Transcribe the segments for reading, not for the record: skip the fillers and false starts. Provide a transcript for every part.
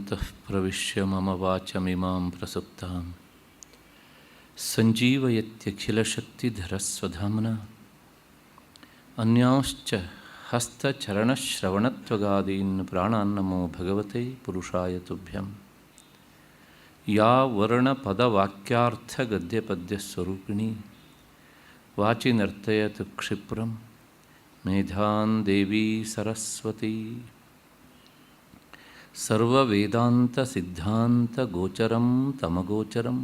योऽन्तः प्रविश्य मम वाचमिमां प्रसुप्तां सञ्जीवयत्यखिलशक्तिधरस्वधाम्ना अन्यांश्च हस्तचरणश्रवणत्वगादीन् प्राणान्नमो भगवते पुरुषाय तुभ्यं। या वर्णपदवाक्यार्थगद्यपद्यस्वरूपिणी वाचि नर्तयतु क्षिप्रं मेधां देवी सरस्वती। सर्ववेदान्तसिद्धान्तगोचरं तमगोचरं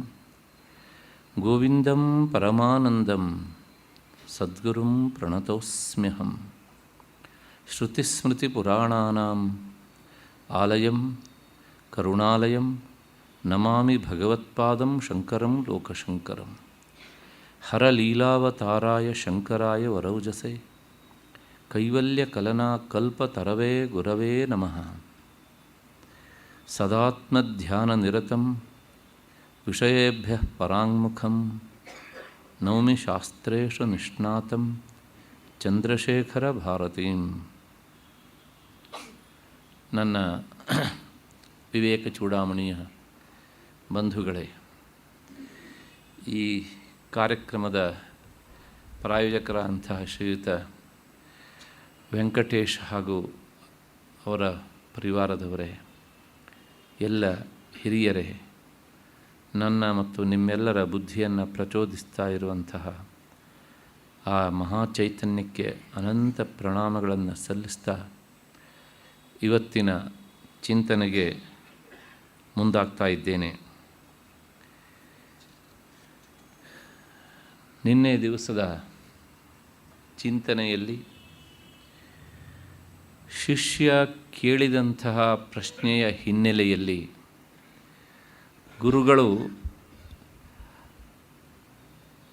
गोविन्दं परमानन्दं सद्गुरुं प्रणतोऽस्म्यहं। श्रुतिस्मृतिपुराणानाम् आलयं करुणालयं नमामि भगवत्पादं शङ्करं लोकशङ्करं। हरलीलावताराय शङ्कराय वरौजसे कैवल्यकलनाकल्पतरवे गुरवे नमः। सदात्मध्याननिरतं विषयेभ्यः पराङ्मुखं नौमि शास्त्रेषु निष्णातं ಚಂದ್ರಶೇಖರಭಾರತೀಂ. ನನ್ನ ವಿವೇಕ ಚೂಡಾಮಣಿಯ ಬಂಧುಗಳೇ, ಈ ಕಾರ್ಯಕ್ರಮದ ಪ್ರಾಯೋಜಕರಂತಹ ಶ್ರೀಯುತ ವೆಂಕಟೇಶ್ ಹಾಗೂ ಅವರ ಪರಿವಾರದವರೇ, ಎಲ್ಲ ಹಿರಿಯರೇ, ನನ್ನ ಮತ್ತು ನಿಮ್ಮೆಲ್ಲರ ಬುದ್ಧಿಯನ್ನು ಪ್ರಚೋದಿಸ್ತಾ ಇರುವಂತಹ ಆ ಮಹಾಚೈತನ್ಯಕ್ಕೆ ಅನಂತ ಪ್ರಣಾಮಗಳನ್ನು ಸಲ್ಲಿಸ್ತಾ ಇವತ್ತಿನ ಚಿಂತನೆಗೆ ಮುಂದಾಗ್ತಾ ಇದ್ದೇನೆ. ನಿನ್ನೆ ದಿವಸದ ಚಿಂತನೆಯಲ್ಲಿ ಶಿಷ್ಯ ಕೇಳಿದಂತಹ ಪ್ರಶ್ನೆಯ ಹಿನ್ನೆಲೆಯಲ್ಲಿ ಗುರುಗಳು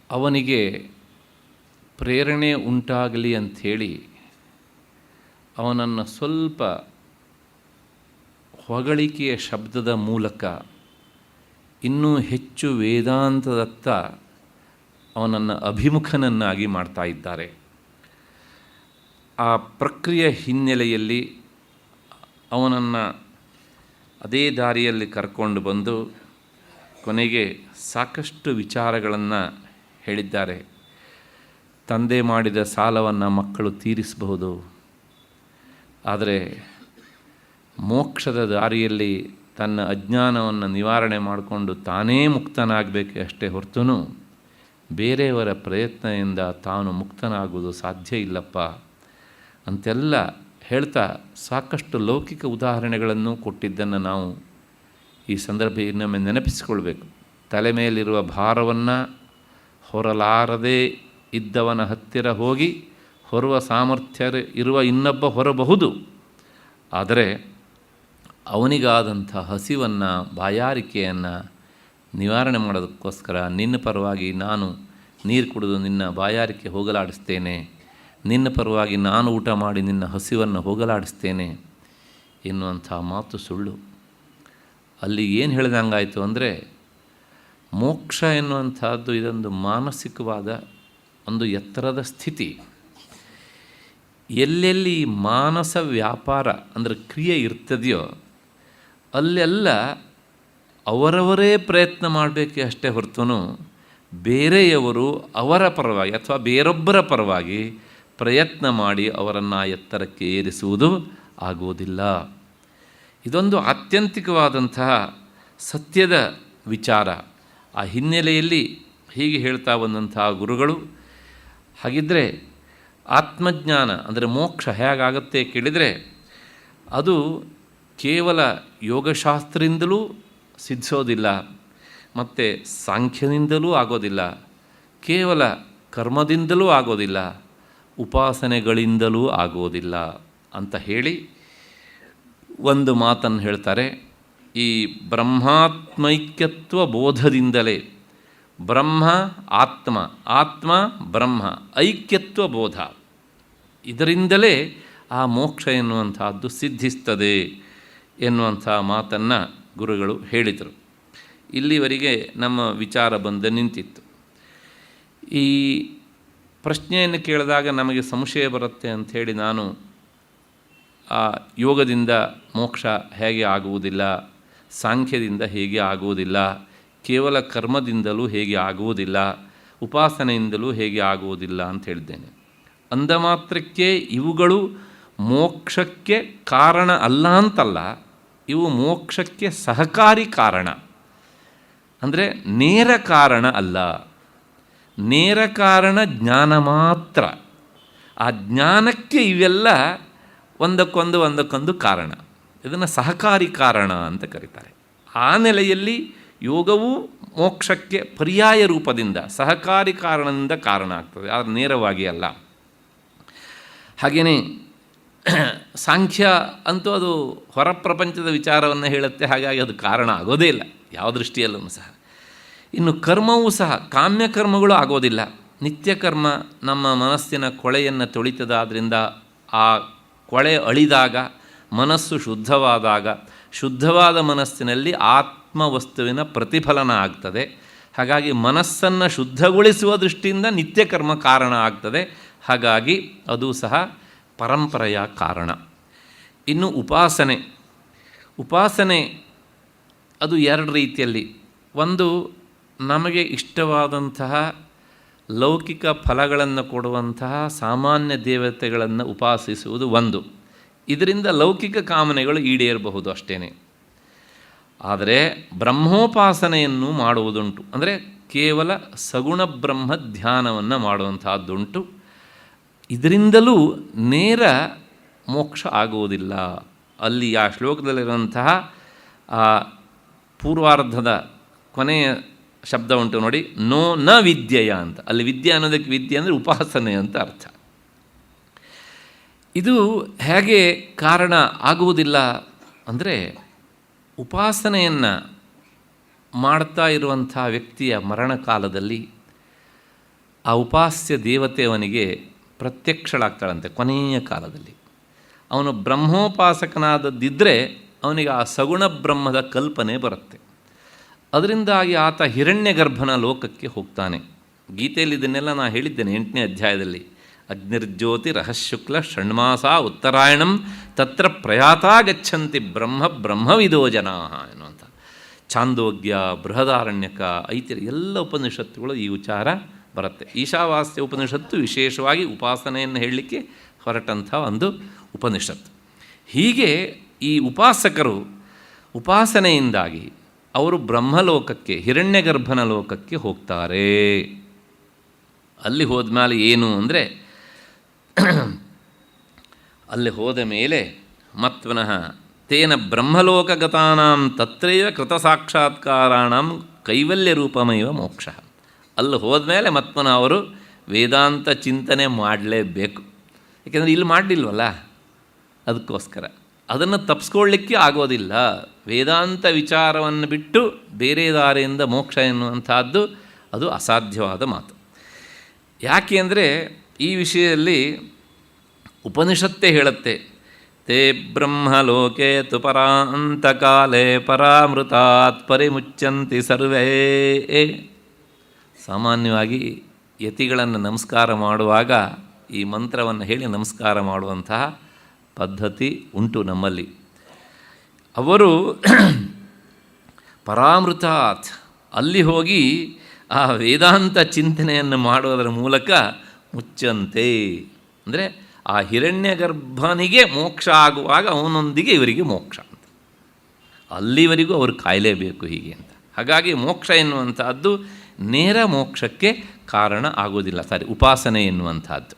ಅವನಿಗೆ ಪ್ರೇರಣೆ ಉಂಟಾಗಲಿ ಅಂಥೇಳಿ ಅವನನ್ನು ಸ್ವಲ್ಪ ಹೊಗಳಿಕೆಯ ಶಬ್ದದ ಮೂಲಕ ಇನ್ನೂ ಹೆಚ್ಚು ವೇದಾಂತದತ್ತ ಅವನನ್ನು ಅಭಿಮುಖನನ್ನಾಗಿ ಮಾಡ್ತಾ ಇದ್ದಾರೆ. ಆ ಪ್ರಕ್ರಿಯೆ ಹಿನ್ನೆಲೆಯಲ್ಲಿ ಅವನನ್ನು ಅದೇ ದಾರಿಯಲ್ಲಿ ಕರ್ಕೊಂಡು ಬಂದು ಕೊನೆಗೆ ಸಾಕಷ್ಟು ವಿಚಾರಗಳನ್ನು ಹೇಳಿದ್ದಾರೆ. ತಂದೆ ಮಾಡಿದ ಸಾಲವನ್ನು ಮಕ್ಕಳು ತೀರಿಸಬಹುದು, ಆದರೆ ಮೋಕ್ಷದ ದಾರಿಯಲ್ಲಿ ತನ್ನ ಅಜ್ಞಾನವನ್ನು ನಿವಾರಣೆ ಮಾಡಿಕೊಂಡು ತಾನೇ ಮುಕ್ತನಾಗಬೇಕು ಅಷ್ಟೇ ಹೊರತು ಬೇರೆಯವರ ಪ್ರಯತ್ನದಿಂದ ತಾನು ಮುಕ್ತನಾಗುವುದು ಸಾಧ್ಯ ಇಲ್ಲಪ್ಪ ಅಂತೆಲ್ಲ ಹೇಳ್ತಾ ಸಾಕಷ್ಟು ಲೌಕಿಕ ಉದಾಹರಣೆಗಳನ್ನು ಕೊಟ್ಟಿದ್ದನ್ನು ನಾವು ಈ ಸಂದರ್ಭ ಇನ್ನೊಮ್ಮೆ ನೆನಪಿಸಿಕೊಳ್ಬೇಕು. ತಲೆ ಮೇಲಿರುವ ಭಾರವನ್ನು ಹೊರಲಾರದೇ ಇದ್ದವನ ಹತ್ತಿರ ಹೋಗಿ ಹೊರುವ ಸಾಮರ್ಥ್ಯ ಇರುವ ಇನ್ನೊಬ್ಬ ಹೊರಬಹುದು, ಆದರೆ ಅವನಿಗಾದಂಥ ಹಸಿವನ್ನು ಬಾಯಾರಿಕೆಯನ್ನು ನಿವಾರಣೆ ಮಾಡೋದಕ್ಕೋಸ್ಕರ ನಿನ್ನ ಪರವಾಗಿ ನಾನು ನೀರು ಕುಡಿದು ನಿನ್ನ ಬಾಯಾರಿಕೆ ಹೋಗಲಾಡಿಸ್ತೇನೆ, ನಿನ್ನ ಪರವಾಗಿ ನಾನು ಊಟ ಮಾಡಿ ನಿನ್ನ ಹಸಿವನ್ನು ಹೋಗಲಾಡಿಸ್ತೇನೆ ಎನ್ನುವಂಥ ಮಾತು ಸುಳ್ಳು. ಅಲ್ಲಿ ಏನು ಹೇಳಿದಂಗಾಯಿತು ಅಂದರೆ, ಮೋಕ್ಷ ಎನ್ನುವಂಥದ್ದು ಇದೊಂದು ಮಾನಸಿಕವಾದ ಒಂದು ಎತ್ತರದ ಸ್ಥಿತಿ. ಎಲ್ಲೆಲ್ಲಿ ಮಾನಸ ವ್ಯಾಪಾರ ಅಂದರೆ ಕ್ರಿಯೆ ಇರ್ತದೆಯೋ ಅಲ್ಲೆಲ್ಲ ಅವರವರೇ ಪ್ರಯತ್ನ ಮಾಡಬೇಕೆ ಅಷ್ಟೇ ಹೊರತು ಬೇರೆಯವರು ಅವರ ಪರವಾಗಿ ಅಥವಾ ಬೇರೊಬ್ಬರ ಪರವಾಗಿ ಪ್ರಯತ್ನ ಮಾಡಿ ಅವರನ್ನು ಎತ್ತರಕ್ಕೆ ಏರಿಸುವುದು ಆಗುವುದಿಲ್ಲ. ಇದೊಂದು ಆತ್ಯಂತಿಕವಾದಂತಹ ಸತ್ಯದ ವಿಚಾರ. ಆ ಹಿನ್ನೆಲೆಯಲ್ಲಿ ಹೀಗೆ ಹೇಳ್ತಾ ಬಂದಂತಹ ಗುರುಗಳು, ಹಾಗಿದ್ದರೆ ಆತ್ಮಜ್ಞಾನ ಅಂದರೆ ಮೋಕ್ಷ ಹೇಗಾಗತ್ತೆ ಕೇಳಿದರೆ ಅದು ಕೇವಲ ಯೋಗಶಾಸ್ತ್ರದಿಂದಲೂ ಸಿದ್ಧಿಸೋದಿಲ್ಲ, ಮತ್ತು ಸಾಂಖ್ಯದಿಂದಲೂ ಆಗೋದಿಲ್ಲ, ಕೇವಲ ಕರ್ಮದಿಂದಲೂ ಆಗೋದಿಲ್ಲ, ಉಪಾಸನೆಗಳಿಂದಲೂ ಆಗೋದಿಲ್ಲ ಅಂತ ಹೇಳಿ ಒಂದು ಮಾತನ್ನು ಹೇಳ್ತಾರೆ. ಈ ಬ್ರಹ್ಮಾತ್ಮೈಕ್ಯತ್ವ ಬೋಧದಿಂದಲೇ ಬ್ರಹ್ಮ ಆತ್ಮ, ಆತ್ಮ ಬ್ರಹ್ಮ ಐಕ್ಯತ್ವ ಬೋಧ, ಇದರಿಂದಲೇ ಆ ಮೋಕ್ಷ ಎನ್ನುವಂಥದ್ದು ಸಿದ್ಧಿಸ್ತದೆ ಎನ್ನುವಂಥ ಮಾತನ್ನು ಗುರುಗಳು ಹೇಳಿದರು. ಇಲ್ಲಿವರೆಗೆ ನಮ್ಮ ವಿಚಾರ ಬಂದು ನಿಂತಿತ್ತು. ಈ ಪ್ರಶ್ನೆಯನ್ನು ಕೇಳಿದಾಗ ನಮಗೆ ಸಂಶಯ ಬರುತ್ತೆ ಅಂಥೇಳಿ ನಾನು ಆ ಯೋಗದಿಂದ ಮೋಕ್ಷ ಹೇಗೆ ಆಗುವುದಿಲ್ಲ, ಸಾಂಖ್ಯದಿಂದ ಹೇಗೆ ಆಗುವುದಿಲ್ಲ, ಕೇವಲ ಕರ್ಮದಿಂದಲೂ ಹೇಗೆ ಆಗುವುದಿಲ್ಲ, ಉಪಾಸನೆಯಿಂದಲೂ ಹೇಗೆ ಆಗುವುದಿಲ್ಲ ಅಂತ ಹೇಳಿದ್ದೇನೆ. ಅಂದ ಮಾತ್ರಕ್ಕೆ ಇವುಗಳು ಮೋಕ್ಷಕ್ಕೆ ಕಾರಣ ಅಲ್ಲ ಅಂತಲ್ಲ, ಇವು ಮೋಕ್ಷಕ್ಕೆ ಸಹಕಾರಿ ಕಾರಣ. ಅಂದರೆ ನೇರ ಕಾರಣ ಅಲ್ಲ. ನೇರ ಕಾರಣ ಜ್ಞಾನ ಮಾತ್ರ. ಆ ಜ್ಞಾನಕ್ಕೆ ಇವೆಲ್ಲ ಒಂದಕ್ಕೊಂದು ಕಾರಣ. ಇದನ್ನು ಸಹಕಾರಿ ಕಾರಣ ಅಂತ ಕರೀತಾರೆ. ಆ ನೆಲೆಯಲ್ಲಿ ಯೋಗವು ಮೋಕ್ಷಕ್ಕೆ ಪರ್ಯಾಯ ರೂಪದಿಂದ ಸಹಕಾರಿ ಕಾರಣದಿಂದ ಕಾರಣ ಆಗ್ತದೆ, ಆದರೆ ನೇರವಾಗಿ ಅಲ್ಲ. ಹಾಗೆಯೇ ಸಾಂಖ್ಯ ಅಂತೂ ಅದು ಹೊರ ಪ್ರಪಂಚದ ವಿಚಾರವನ್ನು ಹೇಳುತ್ತೆ, ಹಾಗಾಗಿ ಅದು ಕಾರಣ ಆಗೋದೇ ಇಲ್ಲ ಯಾವ ದೃಷ್ಟಿಯಲ್ಲೂ ಸಹ. ಇನ್ನು ಕರ್ಮವೂ ಸಹ ಕಾಮ್ಯಕರ್ಮಗಳು ಆಗೋದಿಲ್ಲ. ನಿತ್ಯಕರ್ಮ ನಮ್ಮ ಮನಸ್ಸಿನ ಕೊಳೆಯನ್ನು ತೊಳಿತದಾದ್ದರಿಂದ ಆ ಕೊಳೆ ಅಳಿದಾಗ ಮನಸ್ಸು ಶುದ್ಧವಾದಾಗ ಶುದ್ಧವಾದ ಮನಸ್ಸಿನಲ್ಲಿ ಆತ್ಮವಸ್ತುವಿನ ಪ್ರತಿಫಲನ ಆಗ್ತದೆ. ಹಾಗಾಗಿ ಮನಸ್ಸನ್ನು ಶುದ್ಧಗೊಳಿಸುವ ದೃಷ್ಟಿಯಿಂದ ನಿತ್ಯಕರ್ಮ ಕಾರಣ ಆಗ್ತದೆ. ಹಾಗಾಗಿ ಅದು ಸಹ ಪರಂಪರೆಯ ಕಾರಣ. ಇನ್ನು ಉಪಾಸನೆ ಅದು ಎರಡು ರೀತಿಯಲ್ಲಿ. ಒಂದು, ನಮಗೆ ಇಷ್ಟವಾದಂತಹ ಲೌಕಿಕ ಫಲಗಳನ್ನು ಕೊಡುವಂತಹ ಸಾಮಾನ್ಯ ದೇವತೆಗಳನ್ನು ಉಪಾಸಿಸುವುದು ಒಂದು. ಇದರಿಂದ ಲೌಕಿಕ ಕಾಮನೆಗಳು ಈಡೇರಬಹುದು ಅಷ್ಟೇ. ಆದರೆ ಬ್ರಹ್ಮೋಪಾಸನೆಯನ್ನು ಮಾಡುವುದುಂಟು. ಅಂದರೆ ಕೇವಲ ಸಗುಣ ಬ್ರಹ್ಮ ಧ್ಯಾನವನ್ನು ಮಾಡುವಂತಹದ್ದುಂಟು. ಇದರಿಂದಲೂ ನೇರ ಮೋಕ್ಷ ಆಗುವುದಿಲ್ಲ. ಅಲ್ಲಿ ಆ ಶ್ಲೋಕದಲ್ಲಿರುವಂತಹ ಆ ಪೂರ್ವಾರ್ಧದ ಕೊನೆಯ ಶಬ್ದ ಉಂಟು ನೋಡಿ, ನ ವಿದ್ಯೆಯ ಅಂತ. ಅಲ್ಲಿ ವಿದ್ಯೆ ಅನ್ನೋದಕ್ಕೆ ವಿದ್ಯೆ ಅಂದರೆ ಉಪಾಸನೆ ಅಂತ ಅರ್ಥ. ಇದು ಹೇಗೆ ಕಾರಣ ಆಗುವುದಿಲ್ಲ ಅಂದರೆ, ಉಪಾಸನೆಯನ್ನು ಮಾಡ್ತಾ ಇರುವಂಥ ವ್ಯಕ್ತಿಯ ಮರಣಕಾಲದಲ್ಲಿ ಆ ಉಪಾಸ್ಯ ದೇವತೆ ಅವನಿಗೆ ಪ್ರತ್ಯಕ್ಷಳಾಗ್ತಾಳಂತೆ. ಕೊನೆಯ ಕಾಲದಲ್ಲಿ ಅವನು ಬ್ರಹ್ಮೋಪಾಸಕನಾದದ್ದಿದ್ದರೆ ಅವನಿಗೆ ಆ ಸಗುಣ ಬ್ರಹ್ಮದ ಕಲ್ಪನೆ ಬರುತ್ತೆ. ಅದರಿಂದಾಗಿ ಆತ ಹಿರಣ್ಯಗರ್ಭನ ಲೋಕಕ್ಕೆ ಹೋಗ್ತಾನೆ. ಗೀತೆಯಲ್ಲಿ ಇದನ್ನೆಲ್ಲ ನಾನು ಹೇಳಿದ್ದೇನೆ 8ನೇ ಅಧ್ಯಾಯದಲ್ಲಿ. ಅಗ್ನಿರ್ಜ್ಯೋತಿ ರಹಶುಕ್ಲ ಷಣ್ಮಾಸ ಉತ್ತರಾಯಣಂ ತತ್ರ ಪ್ರಯಾತಾ ಗಚ್ಚಂತಿ ಬ್ರಹ್ಮವಿದೋ ಜನಾ ಎನ್ನುವಂಥ ಛಾಂದೋಗ್ಯ, ಬೃಹದಾರಣ್ಯಕ, ಐತಿರ ಎಲ್ಲ ಉಪನಿಷತ್ತುಗಳು ಈ ವಿಚಾರ ಬರುತ್ತೆ. ಈಶಾವಾಸ್ಯ ಉಪನಿಷತ್ತು ವಿಶೇಷವಾಗಿ ಉಪಾಸನೆಯನ್ನು ಹೇಳಲಿಕ್ಕೆ ಹೊರಟಂಥ ಒಂದು ಉಪನಿಷತ್ತು. ಹೀಗೆ ಈ ಉಪಾಸಕರು ಉಪಾಸನೆಯಿಂದಾಗಿ ಅವರು ಬ್ರಹ್ಮಲೋಕಕ್ಕೆ, ಹಿರಣ್ಯಗರ್ಭನ ಲೋಕಕ್ಕೆ ಹೋಗ್ತಾರೆ. ಅಲ್ಲಿ ಹೋದ್ಮೇಲೆ ಏನು ಅಂದರೆ, ಅಲ್ಲಿ ಹೋದ ಮೇಲೆ ಮತ್ವನಃ ತೇನ ಬ್ರಹ್ಮಲೋಕಗತಾನಾಂ ತತ್ರೈವ ಕೃತಸಾಕ್ಷಾತ್ಕಾರಾಣಂ ಕೈವಲ್ಯ ರೂಪಮೈವ ಮೋಕ್ಷ. ಅಲ್ಲಿ ಹೋದ್ಮೇಲೆ ಮತ್ವನ ಅವರು ವೇದಾಂತ ಚಿಂತನೆ ಮಾಡಲೇಬೇಕು. ಯಾಕೆಂದರೆ ಇಲ್ಲಿ ಮಾಡಲಿಲ್ವಲ್ಲ, ಅದಕ್ಕೋಸ್ಕರ ಅದನ್ನು ತಪ್ಪಿಸ್ಕೊಳ್ಳಿಕ್ಕೆ ಆಗೋದಿಲ್ಲ. ವೇದಾಂತ ವಿಚಾರವನ್ನು ಬಿಟ್ಟು ಬೇರೆ ದಾರಿಯಿಂದ ಮೋಕ್ಷ ಎನ್ನುವಂಥದ್ದು ಅದು ಅಸಾಧ್ಯವಾದ ಮಾತು. ಯಾಕೆ ಅಂದರೆ ಈ ವಿಷಯದಲ್ಲಿ ಉಪನಿಷತ್ತೇ ಹೇಳುತ್ತೆ, ತೇ ಬ್ರಹ್ಮಲೋಕೆ ತು ಪರಾಂತಕಾಲೇ ಪರಾಮೃತಾತ್ ಪರಿಮುಚ್ಚಂತಿ ಸರ್ವೇ. ಸಾಮಾನ್ಯವಾಗಿ ಯತಿಗಳನ್ನು ನಮಸ್ಕಾರ ಮಾಡುವಾಗ ಈ ಮಂತ್ರವನ್ನು ಹೇಳಿ ನಮಸ್ಕಾರ ಮಾಡುವಂತಹ ಪದ್ಧತಿ ಉಂಟು ನಮ್ಮಲ್ಲಿ. ಅವರು ಪರಾಮೃತಾತ್ ಅಲ್ಲಿ ಹೋಗಿ ಆ ವೇದಾಂತ ಚಿಂತನೆಯನ್ನು ಮಾಡುವುದರ ಮೂಲಕ ಮುಚ್ಚಂತೆ. ಅಂದರೆ ಆ ಹಿರಣ್ಯಗರ್ಭನಿಗೆ ಮೋಕ್ಷ ಆಗುವಾಗ ಅವನೊಂದಿಗೆ ಇವರಿಗೆ ಮೋಕ್ಷ ಅಂತ, ಅಲ್ಲಿವರೆಗೂ ಅವರು ಕಾಯಲೇಬೇಕು ಹೀಗೆ ಅಂತ. ಹಾಗಾಗಿ ಮೋಕ್ಷ ಎನ್ನುವಂಥದ್ದು ನೇರ ಮೋಕ್ಷಕ್ಕೆ ಕಾರಣ ಆಗೋದಿಲ್ಲ, ಉಪಾಸನೆ ಎನ್ನುವಂಥದ್ದು.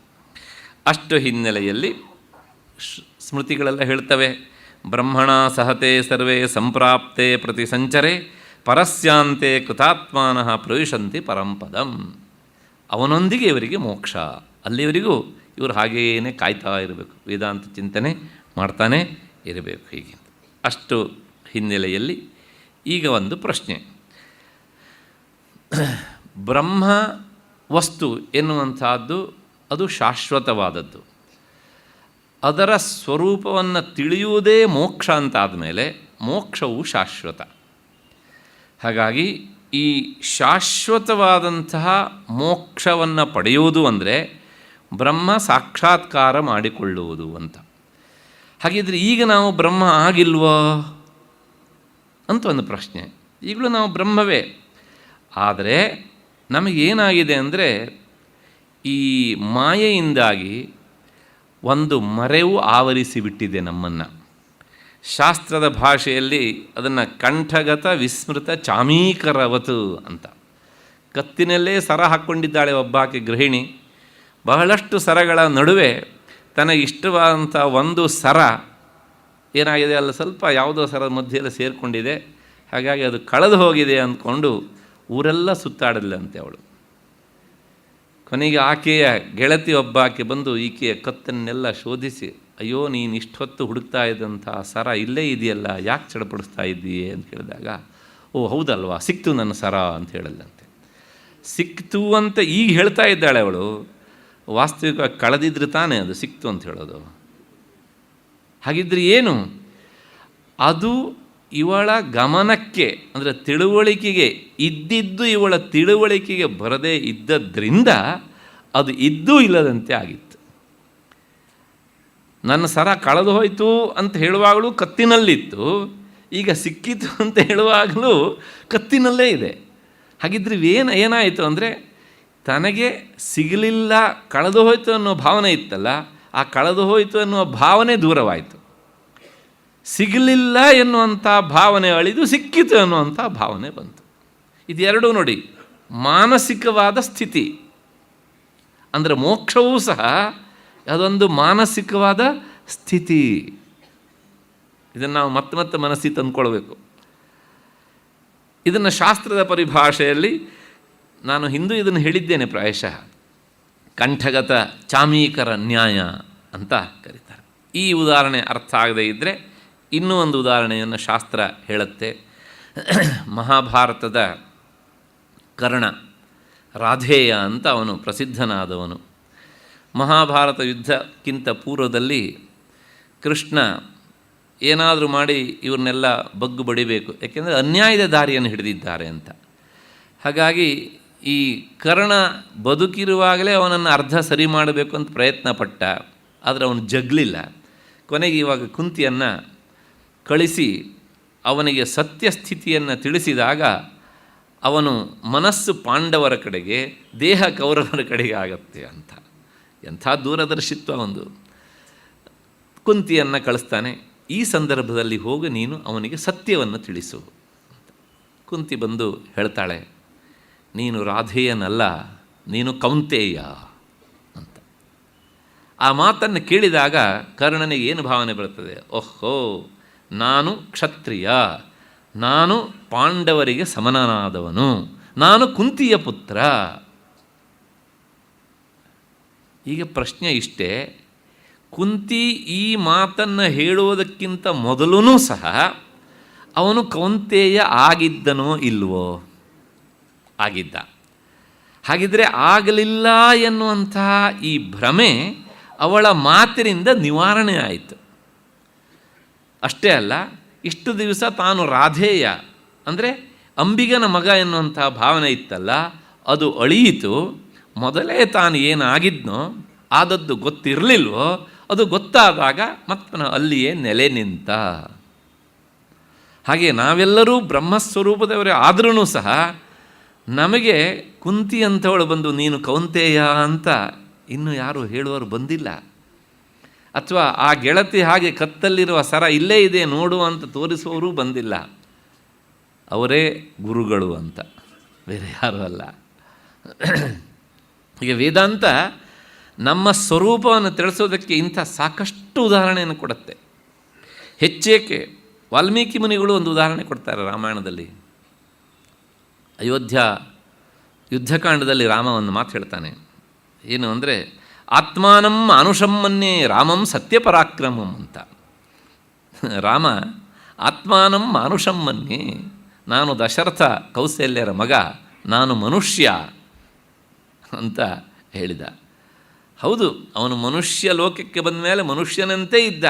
ಅಷ್ಟು ಹಿನ್ನೆಲೆಯಲ್ಲಿ ಸ್ಮೃತಿಗಳೆಲ್ಲ ಹೇಳ್ತವೆ, ಬ್ರಹ್ಮಣ ಸಹತೆ ಸರ್ವೇ ಸಂಪ್ರಾಪ್ತೆ ಪ್ರತಿ ಸಂಚರೆ ಪರಸ್ಯಾಂತೆ ಕೃತಾತ್ಮಾನಃ ಪ್ರವಿಶಂತಿ ಪರಂಪದಂ. ಅವನೊಂದಿಗೆ ಇವರಿಗೆ ಮೋಕ್ಷ, ಅಲ್ಲಿವರೆಗೂ ಇವರು ಹಾಗೇನೇ ಕಾಯ್ತಾ ಇರಬೇಕು, ವೇದಾಂತ ಚಿಂತನೆ ಮಾಡ್ತಾನೆ ಇರಬೇಕು ಹೀಗೆ. ಅಷ್ಟು ಹಿನ್ನೆಲೆಯಲ್ಲಿ ಈಗ ಒಂದು ಪ್ರಶ್ನೆ, ಬ್ರಹ್ಮ ವಸ್ತು ಎನ್ನುವಂಥದ್ದು ಅದು ಶಾಶ್ವತವಾದದ್ದು. ಅದರ ಸ್ವರೂಪವನ್ನು ತಿಳಿಯುವುದೇ ಮೋಕ್ಷ ಅಂತಾದ ಮೇಲೆ ಮೋಕ್ಷವು ಶಾಶ್ವತ. ಹಾಗಾಗಿ ಈ ಶಾಶ್ವತವಾದಂತಹ ಮೋಕ್ಷವನ್ನು ಪಡೆಯುವುದು ಅಂದರೆ ಬ್ರಹ್ಮ ಸಾಕ್ಷಾತ್ಕಾರ ಮಾಡಿಕೊಳ್ಳುವುದು ಅಂತ. ಹಾಗಿದ್ರೆ ಈಗ ನಾವು ಬ್ರಹ್ಮ ಆಗಿಲ್ವೋ ಅಂತ ಒಂದು ಪ್ರಶ್ನೆ. ಈಗಲೂ ನಾವು ಬ್ರಹ್ಮವೇ. ಆದರೆ ನಮಗೇನಾಗಿದೆ ಅಂದರೆ ಈ ಮಾಯೆಯಿಂದಾಗಿ ಒಂದು ಮರೆವು ಆವರಿಸಿಬಿಟ್ಟಿದೆ ನಮ್ಮನ್ನು. ಶಾಸ್ತ್ರದ ಭಾಷೆಯಲ್ಲಿ ಅದನ್ನು ಕಂಠಗತ ವಿಸ್ಮೃತ ಚಾಮೀಕರವತು ಅಂತ. ಕತ್ತಿನಲ್ಲೇ ಸರ ಹಾಕ್ಕೊಂಡಿದ್ದಾಳೆ ಒಬ್ಬಾಕೆ ಗೃಹಿಣಿ. ಬಹಳಷ್ಟು ಸರಗಳ ನಡುವೆ ತನಗಿಷ್ಟವಾದಂಥ ಒಂದು ಸರ ಏನಾಗಿದೆ, ಅಲ್ಲ ಸ್ವಲ್ಪ ಯಾವುದೋ ಸರದ ಮಧ್ಯೆಲ್ಲ ಸೇರಿಕೊಂಡಿದೆ, ಹಾಗಾಗಿ ಅದು ಕಳೆದು ಹೋಗಿದೆ ಅಂದ್ಕೊಂಡು ಊರೆಲ್ಲ ಸುತ್ತಾಡಲಿಲ್ಲಂತೆ ಅವಳು. ಕೊನೆಗೆ ಆಕೆಯ ಗೆಳತಿ ಒಬ್ಬಾಕೆ ಬಂದು ಈಕೆಯ ಕತ್ತನ್ನೆಲ್ಲ ಶೋಧಿಸಿ, ಅಯ್ಯೋ ನೀನು ಇಷ್ಟೊತ್ತು ಹುಡುಕ್ತಾ ಇದ್ದಂಥ ಸರ ಇಲ್ಲೇ ಇದೆಯಲ್ಲ, ಯಾಕೆ ಚಡಪಡಿಸ್ತಾ ಇದ್ದೀಯೇ ಅಂತ ಕೇಳಿದಾಗ, ಓ ಹೌದಲ್ವಾ, ಸಿಕ್ತು ನನ್ನ ಸರ ಅಂತ ಹೇಳಲ್ಲಂತೆ. ಸಿಕ್ತು ಅಂತ ಈಗ ಹೇಳ್ತಾ ಇದ್ದಾಳೆ ಅವಳು, ವಾಸ್ತವಿಕವಾಗಿ ಕಳೆದಿದ್ರೆ ತಾನೇ ಅದು ಸಿಕ್ತು ಅಂತ ಹೇಳೋದು. ಹಾಗಿದ್ರೆ ಏನು, ಅದು ಇವಳ ಗಮನಕ್ಕೆ ಅಂದರೆ ತಿಳುವಳಿಕೆಗೆ ಇದ್ದಿದ್ದು ಇವಳ ತಿಳುವಳಿಕೆಗೆ ಬರದೇ ಇದ್ದದ್ರಿಂದ ಅದು ಇದ್ದೂ ಇಲ್ಲದಂತೆ ಆಗಿತ್ತು. ನನ್ನ ಸರ ಕಳೆದು ಹೋಯಿತು ಅಂತ ಹೇಳುವಾಗಲೂ ಕತ್ತಿನಲ್ಲಿತ್ತು, ಈಗ ಸಿಕ್ಕಿತು ಅಂತ ಹೇಳುವಾಗಲೂ ಕತ್ತಿನಲ್ಲೇ ಇದೆ. ಹಾಗಿದ್ರೆ ಏನಾಯಿತು ಅಂದರೆ ತನಗೆ ಸಿಗಲಿಲ್ಲ, ಕಳೆದು ಹೋಯಿತು ಅನ್ನೋ ಭಾವನೆ ಇತ್ತಲ್ಲ, ಆ ಕಳೆದು ಹೋಯಿತು ಅನ್ನುವ ಭಾವನೆ ದೂರವಾಯಿತು. ಸಿಗಲಿಲ್ಲ ಎನ್ನುವಂಥ ಭಾವನೆ ಅಳಿದು ಸಿಕ್ಕಿತು ಅನ್ನುವಂಥ ಭಾವನೆ ಬಂತು. ಇದೆರಡೂ ನೋಡಿ ಮಾನಸಿಕವಾದ ಸ್ಥಿತಿ. ಅಂದರೆ ಮೋಕ್ಷವೂ ಸಹ ಅದೊಂದು ಮಾನಸಿಕವಾದ ಸ್ಥಿತಿ. ಇದನ್ನು ನಾವು ಮತ್ತೆ ಮತ್ತೆ ಮನಸ್ಸಿಗೆ ತಂದುಕೊಳ್ಬೇಕು. ಇದನ್ನು ಶಾಸ್ತ್ರದ ಪರಿಭಾಷೆಯಲ್ಲಿ ನಾನು ಹಿಂದೂ ಇದನ್ನು ಹೇಳಿದ್ದೇನೆ, ಪ್ರಾಯಶಃ ಕಂಠಗತ ಚಾಮೀಕರ ನ್ಯಾಯ ಅಂತ ಕರೀತಾರೆ. ಈ ಉದಾಹರಣೆ ಅರ್ಥ ಆಗದೇ ಇದ್ದರೆ ಇನ್ನೂ ಒಂದು ಉದಾಹರಣೆಯನ್ನು ಶಾಸ್ತ್ರ ಹೇಳುತ್ತೆ. ಮಹಾಭಾರತದ ಕರ್ಣ ರಾಧೇಯ ಅಂತ ಅವನು ಪ್ರಸಿದ್ಧನಾದವನು. ಮಹಾಭಾರತ ಯುದ್ಧಕ್ಕಿಂತ ಪೂರ್ವದಲ್ಲಿ ಕೃಷ್ಣ ಏನಾದರೂ ಮಾಡಿ ಇವ್ರನ್ನೆಲ್ಲ ಬಗ್ಗು ಬಡಿಬೇಕು, ಯಾಕೆಂದರೆ ಅನ್ಯಾಯದ ದಾರಿಯನ್ನು ಹಿಡಿದಿದ್ದಾರೆ ಅಂತ. ಹಾಗಾಗಿ ಈ ಕರ್ಣ ಬದುಕಿರುವಾಗಲೇ ಅವನನ್ನು ಅರ್ಧ ಸರಿ ಮಾಡಬೇಕು ಅಂತ ಪ್ರಯತ್ನ ಪಟ್ಟ, ಆದರೆ ಅವನು ಜಗ್ಲಿಲ್ಲ. ಕೊನೆಗೆ ಇವಾಗ ಕುಂತಿಯನ್ನು ಕಳಿಸಿ ಅವನಿಗೆ ಸತ್ಯಸ್ಥಿತಿಯನ್ನು ತಿಳಿಸಿದಾಗ ಅವನು ಮನಸ್ಸು ಪಾಂಡವರ ಕಡೆಗೆ, ದೇಹ ಕೌರವರ ಕಡೆಗೆ ಆಗತ್ತೆ ಅಂತ. ಎಂಥ ದೂರದರ್ಶಿತ್ವ ಒಂದು. ಕುಂತಿಯನ್ನು ಕಳಿಸ್ತಾನೆ, ಈ ಸಂದರ್ಭದಲ್ಲಿ ಹೋಗಿ ನೀನು ಅವನಿಗೆ ಸತ್ಯವನ್ನು ತಿಳಿಸು. ಕುಂತಿ ಬಂದು ಹೇಳ್ತಾಳೆ, ನೀನು ರಾಧೇಯನಲ್ಲ, ನೀನು ಕೌಂತೇಯ ಅಂತ. ಆ ಮಾತನ್ನು ಕೇಳಿದಾಗ ಕರ್ಣನಿಗೆ ಏನು ಭಾವನೆ ಬರ್ತದೆ, ಓಹೋ ನಾನು ಕ್ಷತ್ರಿಯ, ನಾನು ಪಾಂಡವರಿಗೆ ಸಮನಾದವನು, ನಾನು ಕುಂತಿಯ ಪುತ್ರ. ಈಗ ಪ್ರಶ್ನೆ ಇಷ್ಟೇ, ಕುಂತಿ ಈ ಮಾತನ್ನು ಹೇಳುವುದಕ್ಕಿಂತ ಮೊದಲೂ ಸಹ ಅವನು ಕೌಂತೇಯ ಆಗಿದ್ದನೋ ಇಲ್ವೋ? ಆಗಿದ್ದ. ಹಾಗಿದ್ರೆ ಆಗಲಿಲ್ಲ ಎನ್ನುವಂಥ ಈ ಭ್ರಮೆ ಅವಳ ಮಾತಿನಿಂದ ನಿವಾರಣೆ ಆಯಿತು. ಅಷ್ಟೇ ಅಲ್ಲ, ಇಷ್ಟು ದಿವಸ ತಾನು ರಾಧೇಯ ಅಂದರೆ ಅಂಬಿಗನ ಮಗ ಎನ್ನುವಂಥ ಭಾವನೆ ಇತ್ತಲ್ಲ, ಅದು ಅಳಿಯಿತು. ಮೊದಲೇ ತಾನು ಏನಾಗಿದ್ನೋ ಆದದ್ದು ಗೊತ್ತಿರಲಿಲ್ವೋ, ಅದು ಗೊತ್ತಾದಾಗ ಮತ್ತೆ ಅಲ್ಲಿಯೇ ನೆಲೆ ನಿಂತ. ಹಾಗೆ ನಾವೆಲ್ಲರೂ ಬ್ರಹ್ಮಸ್ವರೂಪದವರೇ ಆದ್ರೂ ಸಹ ನಮಗೆ ಕುಂತಿ ಅಂಥವಳು ಬಂದು ನೀನು ಕೌಂತೇಯ ಅಂತ ಇನ್ನೂ ಯಾರು ಹೇಳುವವರು ಬಂದಿಲ್ಲ. ಅಥವಾ ಆ ಗೆಳತಿ ಹಾಗೆ ಕತ್ತಲ್ಲಿರುವ ಸರ ಇಲ್ಲೇ ಇದೆ ನೋಡು ಅಂತ ತೋರಿಸುವವರೂ ಬಂದಿಲ್ಲ. ಅವರೇ ಗುರುಗಳು ಅಂತ, ಬೇರೆ ಯಾರೂ ಅಲ್ಲ. ಈಗ ವೇದಾಂತ ನಮ್ಮ ಸ್ವರೂಪವನ್ನು ತಿಳಿಸೋದಕ್ಕೆ ಇಂಥ ಸಾಕಷ್ಟು ಉದಾಹರಣೆಯನ್ನು ಕೊಡುತ್ತೆ. ಹೆಚ್ಚೇಕೆ ವಾಲ್ಮೀಕಿ ಮುನಿಗಳು ಒಂದು ಉದಾಹರಣೆ ಕೊಡ್ತಾರೆ ರಾಮಾಯಣದಲ್ಲಿ. ಅಯೋಧ್ಯ ಯುದ್ಧಕಾಂಡದಲ್ಲಿ ರಾಮ ಒಂದು ಮಾತು ಹೇಳ್ತಾನೆ. ಏನು ಅಂದರೆ, ಆತ್ಮಾನಂ ಮಾನುಷಮ್ಮನ್ನೇ ರಾಮಂ ಸತ್ಯಪರಾಕ್ರಮಂ ಅಂತ. ರಾಮ ಆತ್ಮಾನಂ ಮಾನುಷಮ್ಮನ್ನೇ, ನಾನು ದಶರಥ ಕೌಸಲ್ಯರ ಮಗ, ನಾನು ಮನುಷ್ಯ ಅಂತ ಹೇಳಿದ. ಹೌದು, ಅವನು ಮನುಷ್ಯ ಲೋಕಕ್ಕೆ ಬಂದ ಮೇಲೆ ಮನುಷ್ಯನಂತೆ ಇದ್ದ.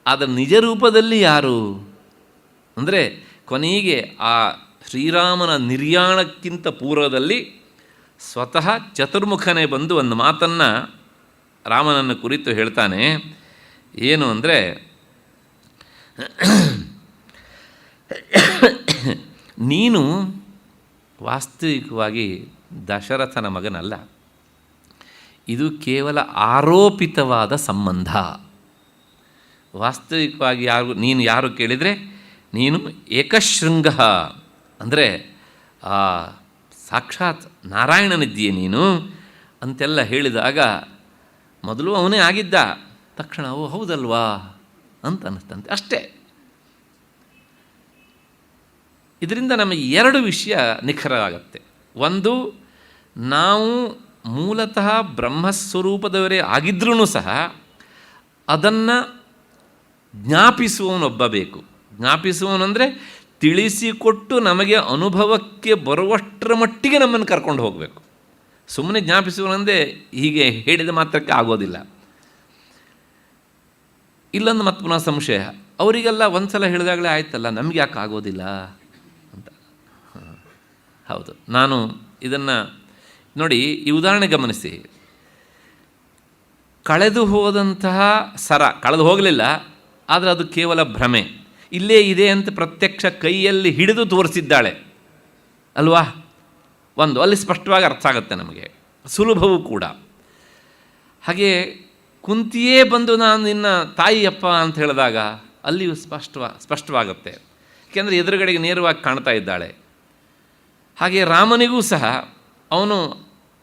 ಆದರೆ ನಿಜ ರೂಪದಲ್ಲಿ ಯಾರು ಅಂದರೆ ಕೊನೆಗೆ ಆ ಶ್ರೀರಾಮನ ನಿರ್ಯಾಣಕ್ಕಿಂತ ಪೂರ್ವದಲ್ಲಿ ಸ್ವತಃ ಚತುರ್ಮುಖನೇ ಬಂದು ಒಂದು ಮಾತನ್ನು ರಾಮನನ್ನು ಕುರಿತು ಹೇಳ್ತಾನೆ. ಏನು ಅಂದರೆ, ನೀನು ವಾಸ್ತವಿಕವಾಗಿ ದಶರಥನ ಮಗನಲ್ಲ. ಇದು ಕೇವಲ ಆರೋಪಿತವಾದ ಸಂಬಂಧ. ವಾಸ್ತವಿಕವಾಗಿ ನೀನು ಯಾರು ಕೇಳಿದರೆ, ನೀನು ಏಕಶೃಂಗ ಅಂದರೆ ಸಾಕ್ಷಾತ್ ನಾರಾಯಣನಿದ್ದೀಯೆ ನೀನು ಅಂತೆಲ್ಲ ಹೇಳಿದಾಗ ಮೊದಲು ಅವನೇ ಆಗಿದ್ದ. ತಕ್ಷಣ ಓ ಹೌದಲ್ವಾ ಅಂತ ಅನ್ನಿಸ್ತಂತೆ. ಅಷ್ಟೇ. ಇದರಿಂದ ನಮಗೆ ಎರಡು ವಿಷಯ ನಿಖರವಾಗತ್ತೆ. ಒಂದು, ನಾವು ಮೂಲತಃ ಬ್ರಹ್ಮಸ್ವರೂಪದವರೇ ಆಗಿದ್ರೂ ಸಹ ಅದನ್ನು ಜ್ಞಾಪಿಸುವವನೊಬ್ಬ ಬೇಕು. ಜ್ಞಾಪಿಸುವವನಂದರೆ ತಿಳಿಸಿಕೊಟ್ಟು ನಮಗೆ ಅನುಭವಕ್ಕೆ ಬರುವಷ್ಟರ ಮಟ್ಟಿಗೆ ನಮ್ಮನ್ನು ಕರ್ಕೊಂಡು ಹೋಗಬೇಕು. ಸುಮ್ಮನೆ ಜ್ಞಾಪಿಸುವವನಂದರೆ ಹೀಗೆ ಹೇಳಿದ ಮಾತ್ರಕ್ಕೆ ಆಗೋದಿಲ್ಲ. ಇಲ್ಲೊಂದು ಮತ್ತೆ ಪುನಃ ಸಂಶಯ, ಅವರಿಗೆಲ್ಲ ಒಂದು ಸಲ ಹೇಳಿದಾಗಲೇ ಆಯ್ತಲ್ಲ, ನಮಗೆ ಯಾಕೆ ಆಗೋದಿಲ್ಲ ಅಂತ. ಹೌದು, ನಾನು ಇದನ್ನು ನೋಡಿ, ಈ ಉದಾಹರಣೆ ಗಮನಿಸಿ. ಕಳೆದು ಹೋದಂತಹ ಸರ ಕಳೆದು ಹೋಗಲಿಲ್ಲ, ಆದರೆ ಅದು ಕೇವಲ ಭ್ರಮೆ. ಇಲ್ಲೇ ಇದೆ ಅಂತ ಪ್ರತ್ಯಕ್ಷ ಕೈಯಲ್ಲಿ ಹಿಡಿದು ತೋರಿಸಿದ್ದಾಳೆ ಅಲ್ವಾ? ಒಂದು ಅಲ್ಲಿ ಸ್ಪಷ್ಟವಾಗಿ ಅರ್ಥ ಆಗುತ್ತೆ ನಮಗೆ, ಸುಲಭವೂ ಕೂಡ. ಹಾಗೆ ಕುಂತಿಯೇ ಬಂದು ನಾನು ನಿನ್ನ ತಾಯಿಯಪ್ಪ ಅಂತ ಹೇಳಿದಾಗ ಅಲ್ಲಿಯೂ ಸ್ಪಷ್ಟವಾಗುತ್ತೆ. ಏಕೆಂದರೆ ಎದುರುಗಡೆಗೆ ನೇರವಾಗಿ ಕಾಣ್ತಾ ಇದ್ದಾಳೆ. ಹಾಗೆ ರಾಮನಿಗೂ ಸಹ ಅವನು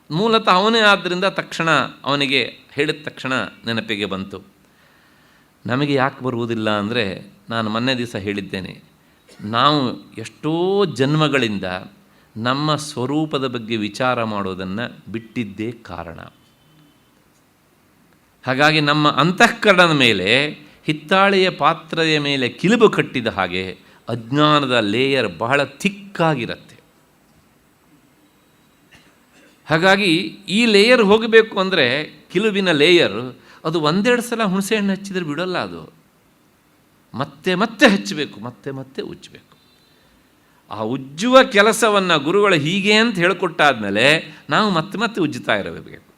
ಮೂಲತಃ ಅವನೇ ಆದ್ದರಿಂದ ತಕ್ಷಣ ಅವನಿಗೆ ಹೇಳಿದ ತಕ್ಷಣ ನೆನಪಿಗೆ ಬಂತು. ನಮಗೆ ಯಾಕೆ ಬರುವುದಿಲ್ಲ ಅಂದರೆ, ನಾನು ಮೊನ್ನೆ ದಿವಸ ಹೇಳಿದ್ದೇನೆ, ನಾವು ಎಷ್ಟೋ ಜನ್ಮಗಳಿಂದ ನಮ್ಮ ಸ್ವರೂಪದ ಬಗ್ಗೆ ವಿಚಾರ ಮಾಡೋದನ್ನು ಬಿಟ್ಟಿದ್ದೇ ಕಾರಣ. ಹಾಗಾಗಿ ನಮ್ಮ ಅಂತಃಕರಣದ ಮೇಲೆ ಹಿತ್ತಾಳೆಯ ಪಾತ್ರೆಯ ಮೇಲೆ ಕಿಲುಬು ಕಟ್ಟಿದ ಹಾಗೆ ಅಜ್ಞಾನದ ಲೇಯರ್ ಬಹಳ ಥಿಕ್ಕಾಗಿರುತ್ತೆ. ಹಾಗಾಗಿ ಈ ಲೇಯರ್ ಹೋಗಬೇಕು ಅಂದರೆ, ಕಿಲುಬಿನ ಲೇಯರ್ ಅದು ಒಂದೆರಡು ಸಲ ಹುಣಸೆಹಣ್ಣು ಹಚ್ಚಿದರೆ ಬಿಡೋಲ್ಲ. ಅದು ಮತ್ತೆ ಮತ್ತೆ ಹಚ್ಚಬೇಕು, ಮತ್ತೆ ಮತ್ತೆ ಉಜ್ಜಬೇಕು. ಆ ಉಜ್ಜುವ ಕೆಲಸವನ್ನು ಗುರುಗಳು ಹೀಗೆ ಅಂತ ಹೇಳಿಕೊಟ್ಟಾದಮೇಲೆ ನಾವು ಮತ್ತೆ ಮತ್ತೆ ಉಜ್ಜುತ್ತಾ ಇರಬೇಕು.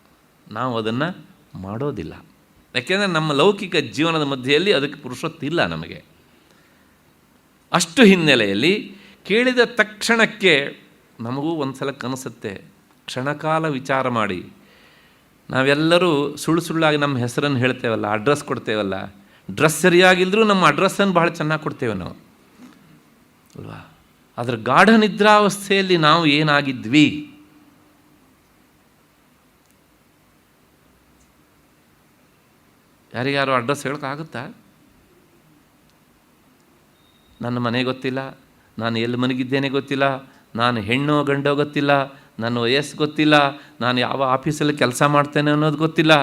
ನಾವು ಅದನ್ನು ಮಾಡೋದಿಲ್ಲ. ಯಾಕೆಂದರೆ ನಮ್ಮ ಲೌಕಿಕ ಜೀವನದ ಮಧ್ಯೆಯಲ್ಲಿ ಅದಕ್ಕೆ ಪುರುಷೊತ್ತಿಲ್ಲ ನಮಗೆ. ಅಷ್ಟು ಹಿನ್ನೆಲೆಯಲ್ಲಿ ಕೇಳಿದ ತಕ್ಷಣಕ್ಕೆ ನಮಗೂ ಒಂದು ಸಲ ಕನಸುತ್ತೆ, ಕ್ಷಣಕಾಲ ವಿಚಾರ ಮಾಡಿ. ನಾವೆಲ್ಲರೂ ಸುಳ್ಳಾಗಿ ನಮ್ಮ ಹೆಸರನ್ನು ಹೇಳ್ತೇವಲ್ಲ, ಅಡ್ರೆಸ್ ಕೊಡ್ತೇವಲ್ಲ. ಡ್ರೆಸ್ ಸರಿಯಾಗಿದ್ದರೂ ನಮ್ಮ ಅಡ್ರೆಸ್ಸನ್ನು ಭಾಳ ಚೆನ್ನಾಗಿ ಕೊಡ್ತೇವೆ ನಾವು ಅಲ್ವಾ? ಅದರ ಗಾಢ ನಿದ್ರಾವಸ್ಥೆಯಲ್ಲಿ ನಾವು ಏನಾಗಿದ್ವಿ? ಯಾರಿಗಾರು ಅಡ್ರೆಸ್ ಹೇಳೋಕ್ಕಾಗುತ್ತಾ? ನನ್ನ ಮನೆ ಗೊತ್ತಿಲ್ಲ, ನಾನು ಎಲ್ಲಿ ಮನಗಿದ್ದೇನೆ ಗೊತ್ತಿಲ್ಲ, ನಾನು ಹೆಣ್ಣೋ ಗಂಡೋ ಗೊತ್ತಿಲ್ಲ, ನನ್ನ ವಯಸ್ಸು ಗೊತ್ತಿಲ್ಲ, ನಾನು ಯಾವ ಆಫೀಸಲ್ಲಿ ಕೆಲಸ ಮಾಡ್ತೇನೆ ಅನ್ನೋದು ಗೊತ್ತಿಲ್ಲ,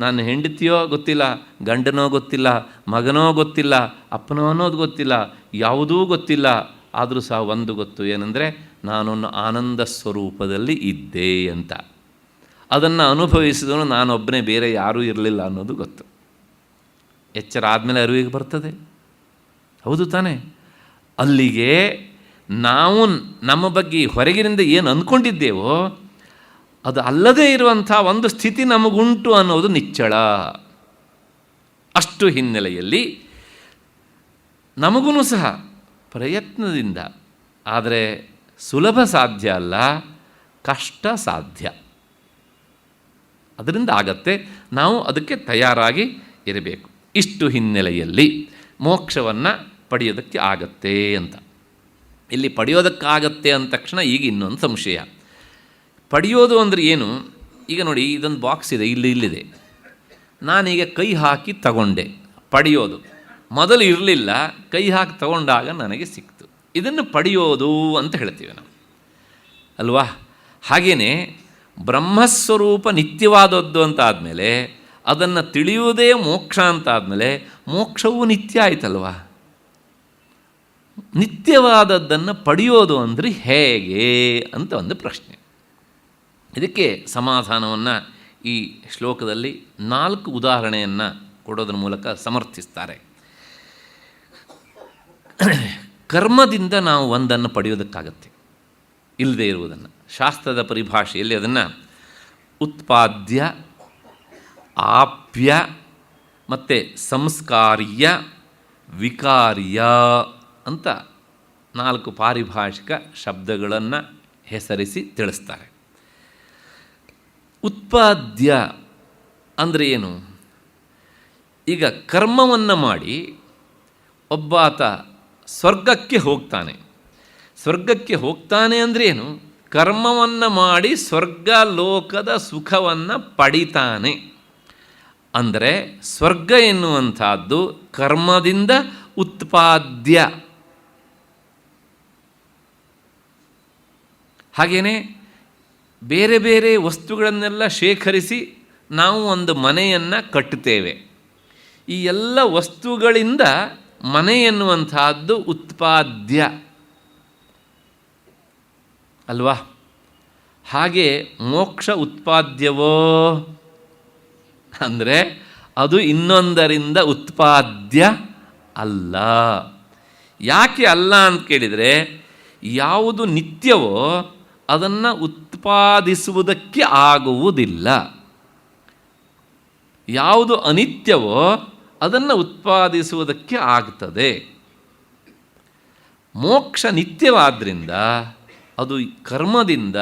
ನಾನು ಹೆಂಡತಿಯೋ ಗೊತ್ತಿಲ್ಲ, ಗಂಡನೋ ಗೊತ್ತಿಲ್ಲ, ಮಗನೋ ಗೊತ್ತಿಲ್ಲ, ಅಪ್ಪನೋ ಅನ್ನೋದು ಗೊತ್ತಿಲ್ಲ, ಯಾವುದೂ ಗೊತ್ತಿಲ್ಲ. ಆದರೂ ಸಹ ಒಂದು ಗೊತ್ತು, ಏನಂದರೆ ನಾನೊಂದು ಆನಂದ ಸ್ವರೂಪದಲ್ಲಿ ಇದ್ದೆ ಅಂತ. ಅದನ್ನು ಅನುಭವಿಸಿದನು ನಾನೊಬ್ಬನೇ, ಬೇರೆ ಯಾರೂ ಇರಲಿಲ್ಲ ಅನ್ನೋದು ಗೊತ್ತು. ಎಚ್ಚರ ಆದಮೇಲೆ ಅರಿವಿಗೆ ಬರ್ತದೆ. ಹೌದು ತಾನೇ? ಅಲ್ಲಿಗೆ ನಾವು ನಮ್ಮ ಬಗ್ಗೆ ಹೊರಗಿನಿಂದ ಏನು ಅಂದ್ಕೊಂಡಿದ್ದೇವೋ ಅದು ಅಲ್ಲದೇ ಇರುವಂಥ ಒಂದು ಸ್ಥಿತಿ ನಮಗುಂಟು ಅನ್ನೋದು ನಿಚ್ಚಳ. ಅಷ್ಟು ಹಿನ್ನೆಲೆಯಲ್ಲಿ ನಮಗೂ ಸಹ ಪ್ರಯತ್ನದಿಂದ, ಆದರೆ ಸುಲಭ ಸಾಧ್ಯ ಅಲ್ಲ, ಕಷ್ಟ ಸಾಧ್ಯ. ಅದರಿಂದ ಆಗತ್ತೆ, ನಾವು ಅದಕ್ಕೆ ತಯಾರಾಗಿ ಇರಬೇಕು. ಇಷ್ಟು ಹಿನ್ನೆಲೆಯಲ್ಲಿ ಮೋಕ್ಷವನ್ನು ಪಡೆಯೋದಕ್ಕೆ ಆಗತ್ತೆ ಅಂತ. ಇಲ್ಲಿ ಪಡೆಯೋದಕ್ಕಾಗತ್ತೆ ಅಂದ ತಕ್ಷಣ ಈಗ ಇನ್ನೊಂದು ಸಂಶಯ. ಪಡೆಯೋದು ಅಂದರೆ ಏನು? ಈಗ ನೋಡಿ, ಇದೊಂದು ಬಾಕ್ಸ್ ಇದೆ, ಇಲ್ಲಿದೆ. ನಾನೀಗ ಕೈ ಹಾಕಿ ತಗೊಂಡೆ. ಪಡೆಯೋದು ಮೊದಲು ಇರಲಿಲ್ಲ, ಕೈ ಹಾಕಿ ತಗೊಂಡಾಗ ನನಗೆ ಸಿಕ್ತು. ಇದನ್ನು ಪಡೆಯೋದು ಅಂತ ಹೇಳ್ತೀವಿ ನಾವು ಅಲ್ವಾ? ಹಾಗೆಯೇ ಬ್ರಹ್ಮಸ್ವರೂಪ ನಿತ್ಯವಾದದ್ದು ಅಂತ ಆದಮೇಲೆ, ಅದನ್ನು ತಿಳಿಯುವುದೇ ಮೋಕ್ಷ ಅಂತ ಆದಮೇಲೆ, ಮೋಕ್ಷವೂ ನಿತ್ಯ ಆಯ್ತಲ್ವಾ? ನಿತ್ಯವಾದದ್ದನ್ನು ಪಡೆಯೋದು ಅಂದರೆ ಹೇಗೆ ಅಂತ ಒಂದು ಪ್ರಶ್ನೆ. ಇದಕ್ಕೆ ಸಮಾಧಾನವನ್ನು ಈ ಶ್ಲೋಕದಲ್ಲಿ 4 ಉದಾಹರಣೆಯನ್ನು ಕೊಡೋದ್ರ ಮೂಲಕ ಸಮರ್ಥಿಸ್ತಾರೆ. ಕರ್ಮದಿಂದ ನಾವು ಒಂದನ್ನು ಪಡೆಯೋದಕ್ಕಾಗತ್ತೆ, ಇಲ್ಲದೇ ಇರುವುದನ್ನು. ಶಾಸ್ತ್ರದ ಪರಿಭಾಷೆಯಲ್ಲಿ ಅದನ್ನು ಉತ್ಪಾದ್ಯ, ಆಪ್ಯ ಮತ್ತು ಸಂಸ್ಕಾರ್ಯ, ವಿಕಾರ್ಯ ಅಂತ 4 ಪಾರಿಭಾಷಿಕ ಶಬ್ದಗಳನ್ನು ಹೆಸರಿಸಿ ತಿಳಿಸ್ತಾರೆ. ಉತ್ಪಾದ್ಯ ಅಂದರೆ ಏನು? ಈಗ ಕರ್ಮವನ್ನು ಮಾಡಿ ಒಬ್ಬಾತ ಸ್ವರ್ಗಕ್ಕೆ ಹೋಗ್ತಾನೆ. ಸ್ವರ್ಗಕ್ಕೆ ಹೋಗ್ತಾನೆ ಅಂದರೆ ಏನು? ಕರ್ಮವನ್ನು ಮಾಡಿ ಸ್ವರ್ಗ ಲೋಕದ ಸುಖವನ್ನು ಪಡಿತಾನೆ. ಅಂದರೆ ಸ್ವರ್ಗ ಎನ್ನುವಂಥದ್ದು ಕರ್ಮದಿಂದ ಉತ್ಪಾದ್ಯ. ಹಾಗೆಯೇ ಬೇರೆ ಬೇರೆ ವಸ್ತುಗಳನ್ನೆಲ್ಲ ಶೇಖರಿಸಿ ನಾವು ಒಂದು ಮನೆಯನ್ನು ಕಟ್ಟುತ್ತೇವೆ. ಈ ಎಲ್ಲ ವಸ್ತುಗಳಿಂದ ಮನೆ ಎನ್ನುವಂಥದ್ದು ಉತ್ಪಾದ್ಯ ಅಲ್ವಾ? ಹಾಗೆ ಮೋಕ್ಷ ಉತ್ಪಾದ್ಯವೋ ಅಂದರೆ ಅದು ಇನ್ನೊಂದರಿಂದ ಉತ್ಪಾದ್ಯ ಅಲ್ಲ. ಯಾಕೆ ಅಲ್ಲ ಅಂತ ಕೇಳಿದರೆ, ಯಾವುದು ನಿತ್ಯವೋ ಅದನ್ನು ಉತ್ಪಾದಿಸುವುದಕ್ಕೆ ಆಗುವುದಿಲ್ಲ, ಯಾವುದು ಅನಿತ್ಯವೋ ಅದನ್ನು ಉತ್ಪಾದಿಸುವುದಕ್ಕೆ ಆಗ್ತದೆ. ಮೋಕ್ಷ ನಿತ್ಯವಾದ್ದರಿಂದ ಅದು ಕರ್ಮದಿಂದ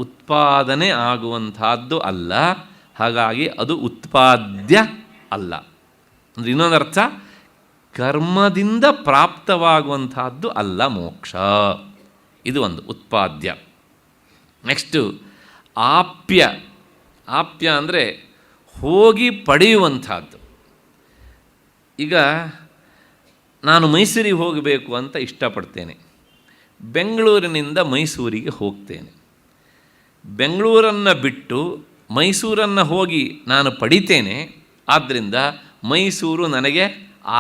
ಉತ್ಪಾದನೆ ಆಗುವಂತಹದ್ದು ಅಲ್ಲ. ಹಾಗಾಗಿ ಅದು ಉತ್ಪಾದ್ಯ ಅಲ್ಲ. ಅಂದರೆ ಇನ್ನೊಂದರ್ಥ, ಕರ್ಮದಿಂದ ಪ್ರಾಪ್ತವಾಗುವಂತಹದ್ದು ಅಲ್ಲ ಮೋಕ್ಷ. ಇದು ಒಂದು ಉತ್ಪಾದ್ಯ. ನೆಕ್ಸ್ಟು ಆಪ್ಯ. ಆಪ್ಯ ಅಂದರೆ ಹೋಗಿ ಪಡೆಯುವಂಥದ್ದು. ಈಗ ನಾನು ಮೈಸೂರಿಗೆ ಹೋಗಬೇಕು ಅಂತ ಇಷ್ಟಪಡ್ತೇನೆ. ಬೆಂಗಳೂರಿನಿಂದ ಮೈಸೂರಿಗೆ ಹೋಗ್ತೇನೆ. ಬೆಂಗಳೂರನ್ನು ಬಿಟ್ಟು ಮೈಸೂರನ್ನು ಹೋಗಿ ನಾನು ಪಡಿತೇನೆ. ಆದ್ದರಿಂದ ಮೈಸೂರು ನನಗೆ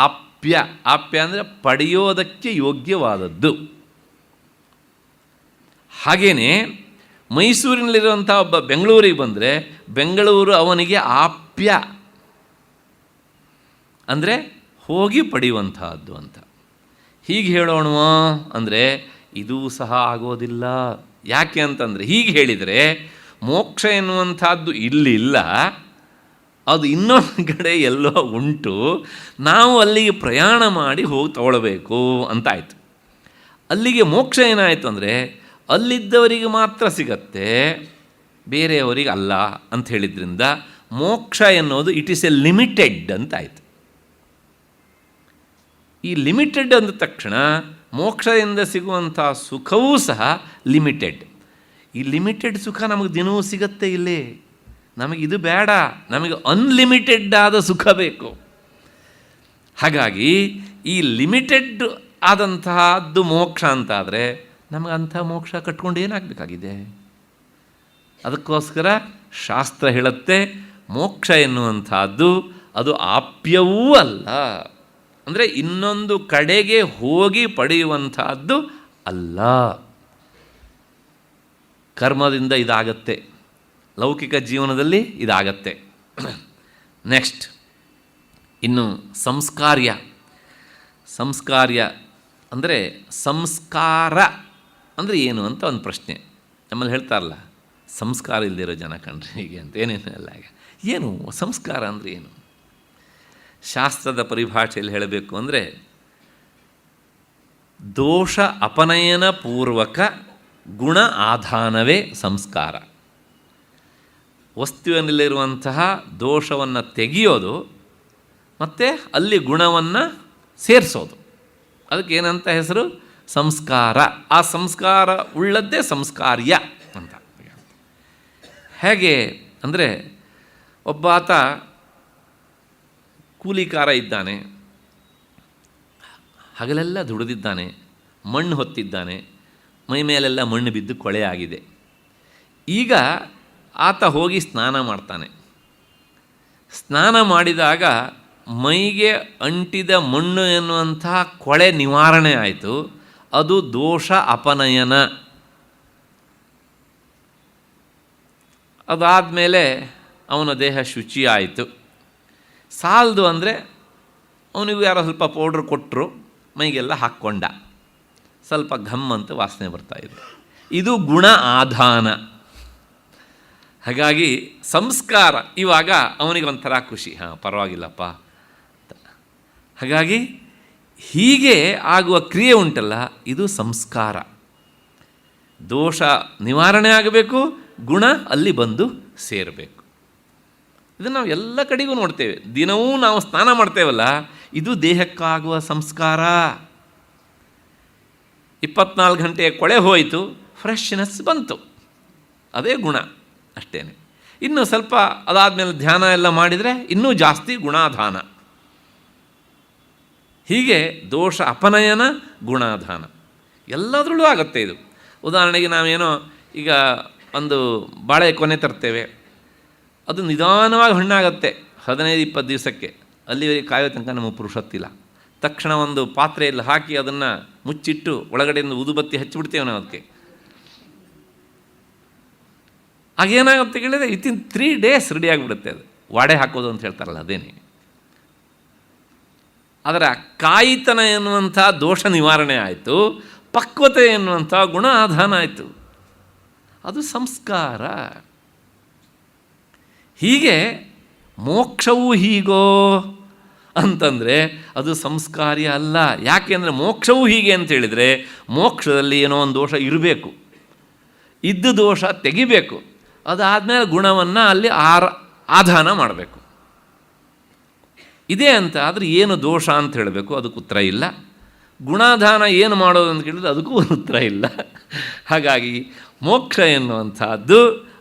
ಆಪ್ಯ. ಆಪ್ಯ ಅಂದರೆ ಪಡೆಯೋದಕ್ಕೆ ಯೋಗ್ಯವಾದದ್ದು. ಹಾಗೆಯೇ ಮೈಸೂರಿನಲ್ಲಿರುವಂಥ ಒಬ್ಬ ಬೆಂಗಳೂರಿಗೆ ಬಂದರೆ ಬೆಂಗಳೂರು ಅವನಿಗೆ ಆಪ್ಯ, ಅಂದರೆ ಹೋಗಿ ಪಡೆಯುವಂತಹದ್ದು ಅಂತ. ಹೀಗೆ ಹೇಳೋಣವಾ ಅಂದರೆ ಇದೂ ಸಹ ಆಗೋದಿಲ್ಲ. ಯಾಕೆ ಅಂತಂದರೆ, ಹೀಗೆ ಹೇಳಿದರೆ ಮೋಕ್ಷ ಎನ್ನುವಂಥದ್ದು ಇಲ್ಲಿಲ್ಲ, ಅದು ಇನ್ನೊಂದು ಕಡೆ ಎಲ್ಲೋ ಉಂಟು, ನಾವು ಅಲ್ಲಿಗೆ ಪ್ರಯಾಣ ಮಾಡಿ ಹೋಗಿ ತಗೊಳ್ಬೇಕು ಅಂತಾಯಿತು. ಅಲ್ಲಿಗೆ ಮೋಕ್ಷ ಏನಾಯಿತು ಅಂದರೆ ಅಲ್ಲಿದ್ದವರಿಗೆ ಮಾತ್ರ ಸಿಗತ್ತೆ, ಬೇರೆಯವರಿಗೆ ಅಲ್ಲ ಅಂತ ಹೇಳಿದ್ರಿಂದ ಮೋಕ್ಷ ಎನ್ನುವುದು ಇಟ್ ಈಸ್ ಎ ಲಿಮಿಟೆಡ್ ಅಂತಾಯಿತು. ಈ ಲಿಮಿಟೆಡ್ ಅಂದ ತಕ್ಷಣ ಮೋಕ್ಷದಿಂದ ಸಿಗುವಂಥ ಸುಖವೂ ಸಹ ಲಿಮಿಟೆಡ್. ಈ ಲಿಮಿಟೆಡ್ ಸುಖ ನಮಗೆ ದಿನವೂ ಸಿಗತ್ತೆ ಇಲ್ಲೇ. ನಮಗೆ ಇದು ಬೇಡ, ನಮಗೆ ಅನ್ಲಿಮಿಟೆಡ್ ಆದ ಸುಖ ಬೇಕು. ಹಾಗಾಗಿ ಈ ಲಿಮಿಟೆಡ್ ಆದಂತಹದ್ದು ಮೋಕ್ಷ ಅಂತಾದರೆ ನಮಗೆ ಅಂಥ ಮೋಕ್ಷ ಕಟ್ಕೊಂಡು ಏನಾಗಬೇಕಾಗಿದೆ? ಅದಕ್ಕೋಸ್ಕರ ಶಾಸ್ತ್ರ ಹೇಳುತ್ತೆ, ಮೋಕ್ಷ ಎನ್ನುವಂಥದ್ದು ಅದು ಆಪ್ಯವೂ ಅಲ್ಲ, ಅಂದರೆ ಇನ್ನೊಂದು ಕಡೆಗೆ ಹೋಗಿ ಪಡೆಯುವಂಥದ್ದು ಅಲ್ಲ. ಕರ್ಮದಿಂದ ಇದಾಗತ್ತೆ, ಲೌಕಿಕ ಜೀವನದಲ್ಲಿ ಇದಾಗತ್ತೆ. ನೆಕ್ಸ್ಟ್ ಇನ್ನು ಸಂಸ್ಕಾರ್ಯ. ಸಂಸ್ಕಾರ್ಯ ಅಂದರೆ ಸಂಸ್ಕಾರ ಅಂದರೆ ಏನು ಅಂತ ಒಂದು ಪ್ರಶ್ನೆ. ನಮ್ಮಲ್ಲಿ ಹೇಳ್ತಾರಲ್ಲ, ಸಂಸ್ಕಾರ ಇಲ್ಲದಿರೋ ಜನ ಕಣ್ರಿ ಹೀಗೆ ಅಂತ. ಏನೇನೆಲ್ಲ ಏನು ಸಂಸ್ಕಾರ ಅಂದರೆ ಏನು? ಶಾಸ್ತ್ರದ ಪರಿಭಾಷೆಯಲ್ಲಿ ಹೇಳಬೇಕು ಅಂದರೆ, ದೋಷ ಅಪನಯನ ಪೂರ್ವಕ ಗುಣ ಆಧಾನವೇ ಸಂಸ್ಕಾರ. ವಸ್ತುವಿನಲ್ಲಿರುವಂತಹ ದೋಷವನ್ನು ತೆಗೆಯೋದು ಮತ್ತು ಅಲ್ಲಿ ಗುಣವನ್ನು ಸೇರಿಸೋದು, ಅದಕ್ಕೆ ಏನಂತ ಹೆಸರು? ಸಂಸ್ಕಾರ. ಆ ಸಂಸ್ಕಾರ ಉಳ್ಳದ್ದೇ ಸಂಸ್ಕಾರ್ಯ ಅಂತ. ಹೇಗೆ ಅಂದರೆ, ಒಬ್ಬಾತ ಕೂಲಿಕಾರ ಇದ್ದಾನೆ, ಹಗಲೆಲ್ಲ ದುಡಿದಿದ್ದಾನೆ, ಮಣ್ಣು ಹೊತ್ತಿದ್ದಾನೆ, ಮೈ ಮೇಲೆಲ್ಲ ಮಣ್ಣು ಬಿದ್ದು ಕೊಳೆ ಆಗಿದೆ. ಈಗ ಆತ ಹೋಗಿ ಸ್ನಾನ ಮಾಡ್ತಾನೆ. ಸ್ನಾನ ಮಾಡಿದಾಗ ಮೈಗೆ ಅಂಟಿದ ಮಣ್ಣು ಎನ್ನುವಂತಹ ಕೊಳೆ ನಿವಾರಣೆ ಆಯಿತು. ಅದು ದೋಷ ಅಪನಯನ. ಅದಾದಮೇಲೆ ಅವನ ದೇಹ ಶುಚಿ ಆಯಿತು. ಸಾಲದು ಅಂದರೆ ಅವನಿಗೂ ಯಾರೋ ಸ್ವಲ್ಪ ಪೌಡ್ರ್ ಕೊಟ್ಟರು, ಮೈಗೆಲ್ಲ ಹಾಕ್ಕೊಂಡ, ಸ್ವಲ್ಪ ಘಮ್ ಅಂತ ವಾಸನೆ ಬರ್ತಾಯಿದೆ. ಇದು ಗುಣ ಆಧಾನ. ಹಾಗಾಗಿ ಸಂಸ್ಕಾರ ಇವಾಗ ಅವನಿಗೆ ಒಂಥರ ಖುಷಿ, ಹಾಂ ಪರವಾಗಿಲ್ಲಪ್ಪ. ಹಾಗಾಗಿ ಹೀಗೆ ಆಗುವ ಕ್ರಿಯೆ ಉಂಟಲ್ಲ, ಇದು ಸಂಸ್ಕಾರ. ದೋಷ ನಿವಾರಣೆ ಆಗಬೇಕು, ಗುಣ ಅಲ್ಲಿ ಬಂದು ಸೇರಬೇಕು. ಇದನ್ನು ನಾವು ಎಲ್ಲ ಕಡೆಗೂ ನೋಡ್ತೇವೆ. ದಿನವೂ ನಾವು ಸ್ನಾನ ಮಾಡ್ತೇವಲ್ಲ, ಇದು ದೇಹಕ್ಕಾಗುವ ಸಂಸ್ಕಾರ. 24 ಗಂಟೆಯ ಕೊಳೆ ಹೋಯಿತು, ಫ್ರೆಶ್ನೆಸ್ ಬಂತು, ಅದೇ ಗುಣ ಅಷ್ಟೇ. ಇನ್ನು ಸ್ವಲ್ಪ ಅದಾದಮೇಲೆ ಧ್ಯಾನ ಎಲ್ಲ ಮಾಡಿದರೆ ಇನ್ನೂ ಜಾಸ್ತಿ ಗುಣಾಧಾನ. ಹೀಗೆ ದೋಷ ಅಪನಯನ, ಗುಣಾಧಾನ ಎಲ್ಲದರಲ್ಲೂ ಆಗುತ್ತೆ ಇದು. ಉದಾಹರಣೆಗೆ ನಾವೇನೋ ಈಗ ಒಂದು ಬಾಳೆ ಕೊನೆ ತರ್ತೇವೆ, ಅದು ನಿಧಾನವಾಗಿ ಹಣ್ಣಾಗತ್ತೆ 15-20 ದಿವಸಕ್ಕೆ. ಅಲ್ಲಿವರೆಗೆ ಕಾಯೋ ತನಕ ನಮಗೆ ಪುರುಷತ್ತಿಲ್ಲ. ತಕ್ಷಣ ಒಂದು ಪಾತ್ರೆಯಲ್ಲಿ ಹಾಕಿ ಅದನ್ನು ಮುಚ್ಚಿಟ್ಟು ಒಳಗಡೆಯಿಂದ ಉದುಬತ್ತಿ ಹಚ್ಚಿಬಿಡ್ತೇವೆ ನಾವು ಅದಕ್ಕೆ. ಆಗೇನಾಗುತ್ತೆ ಕೇಳಿದರೆ ವಿತಿನ್ 3 days ರೆಡಿ ಆಗಿಬಿಡುತ್ತೆ. ಅದು ವಾಡೆ ಹಾಕೋದು ಅಂತ ಹೇಳ್ತಾರಲ್ಲ, ಅದೇನೇ. ಅದರ ಕಾಯಿತನ ಎನ್ನುವಂಥ ದೋಷ ನಿವಾರಣೆ ಆಯಿತು, ಪಕ್ವತೆ ಎನ್ನುವಂಥ ಗುಣ ಆಧಾನ ಆಯಿತು. ಅದು ಸಂಸ್ಕಾರ. ಹೀಗೆ ಮೋಕ್ಷವೂ ಹೀಗೋ ಅಂತಂದರೆ ಅದು ಸಂಸ್ಕಾರ್ಯ ಅಲ್ಲ. ಯಾಕೆಂದರೆ ಮೋಕ್ಷವೂ ಹೀಗೆ ಅಂತೇಳಿದರೆ ಮೋಕ್ಷದಲ್ಲಿ ಏನೋ ಒಂದು ದೋಷ ಇರಬೇಕು, ಇದ್ದ ದೋಷ ತೆಗಿಬೇಕು, ಅದಾದಮೇಲೆ ಗುಣವನ್ನು ಅಲ್ಲಿ ಆಧಾನ ಮಾಡಬೇಕು. ಇದೇ ಅಂತ ಆದರೆ ಏನು ದೋಷ ಅಂತ ಹೇಳಬೇಕು, ಅದಕ್ಕೆ ಉತ್ತರ ಇಲ್ಲ. ಗುಣಾಧಾನ ಏನು ಮಾಡೋದು ಅಂತ ಕೇಳಿದ್ರೆ ಅದಕ್ಕೂ ಉತ್ತರ ಇಲ್ಲ. ಹಾಗಾಗಿ ಮೋಕ್ಷ ಎನ್ನುವಂಥದ್ದು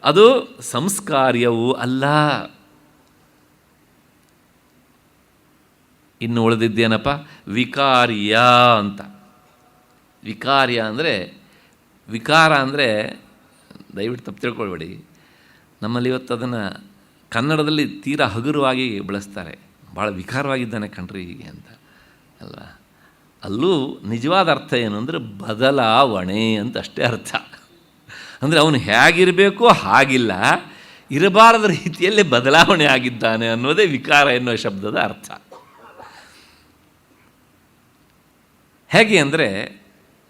ಅದು ಸಂಸ್ಕಾರ್ಯವೂ ಅಲ್ಲ. ಇನ್ನು ಉಳಿದಿದ್ದೇನಪ್ಪ, ವಿಕಾರ್ಯ ಅಂತ. ವಿಕಾರ್ಯ ಅಂದರೆ, ವಿಕಾರ ಅಂದರೆ ದಯವಿಟ್ಟು ತಪ್ಪು ತಿಳ್ಕೊಳ್ಬೇಡಿ, ನಮ್ಮಲ್ಲಿ ಇವತ್ತು ಅದನ್ನು ಕನ್ನಡದಲ್ಲಿ ತೀರಾ ಹಗುರವಾಗಿ ಬಳಸ್ತಾರೆ. ಭಾಳ ವಿಕಾರವಾಗಿದ್ದಾನೆ ಕಣ್ರಿ ಹೀಗೆ ಅಂತ ಅಲ್ವಾ. ಅಲ್ಲೂ ನಿಜವಾದ ಅರ್ಥ ಏನು ಅಂದರೆ ಬದಲಾವಣೆ ಅಂತ ಅಷ್ಟೇ ಅರ್ಥ. ಅಂದರೆ ಅವನು ಹೇಗಿರಬೇಕೋ ಹಾಗಿಲ್ಲ, ಇರಬಾರದ ರೀತಿಯಲ್ಲಿ ಬದಲಾವಣೆ ಆಗಿದ್ದಾನೆ ಅನ್ನೋದೇ ವಿಕಾರ ಎನ್ನುವ ಶಬ್ದದ ಅರ್ಥ. ಹೇಗೆ ಅಂದರೆ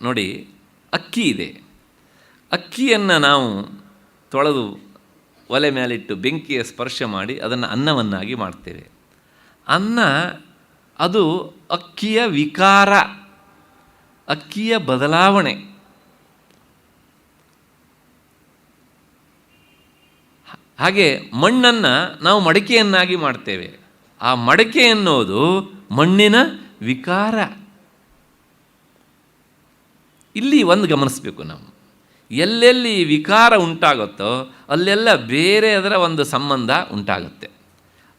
ನೋಡಿ, ಅಕ್ಕಿ ಇದೆ. ಅಕ್ಕಿಯನ್ನು ನಾವು ತೊಳೆದು ಒಲೆ ಮೇಲಿಟ್ಟು ಬೆಂಕಿಯ ಸ್ಪರ್ಶ ಮಾಡಿ ಅದನ್ನು ಅನ್ನವನ್ನಾಗಿ ಮಾಡ್ತೇವೆ. ಅನ್ನ ಅದು ಅಕ್ಕಿಯ ವಿಕಾರ, ಅಕ್ಕಿಯ ಬದಲಾವಣೆ. ಹಾಗೆ ಮಣ್ಣನ್ನು ನಾವು ಮಡಿಕೆಯನ್ನಾಗಿ ಮಾಡ್ತೇವೆ. ಆ ಮಡಿಕೆ ಎನ್ನುವುದು ಮಣ್ಣಿನ ವಿಕಾರ. ಇಲ್ಲಿ ಒಂದು ಗಮನಿಸಬೇಕು ನಾವು, ಎಲ್ಲೆಲ್ಲಿ ವಿಕಾರ ಉಂಟಾಗುತ್ತೋ ಅಲ್ಲೆಲ್ಲ ಬೇರೆ ಅದರ ಒಂದು ಸಂಬಂಧ ಉಂಟಾಗುತ್ತೆ.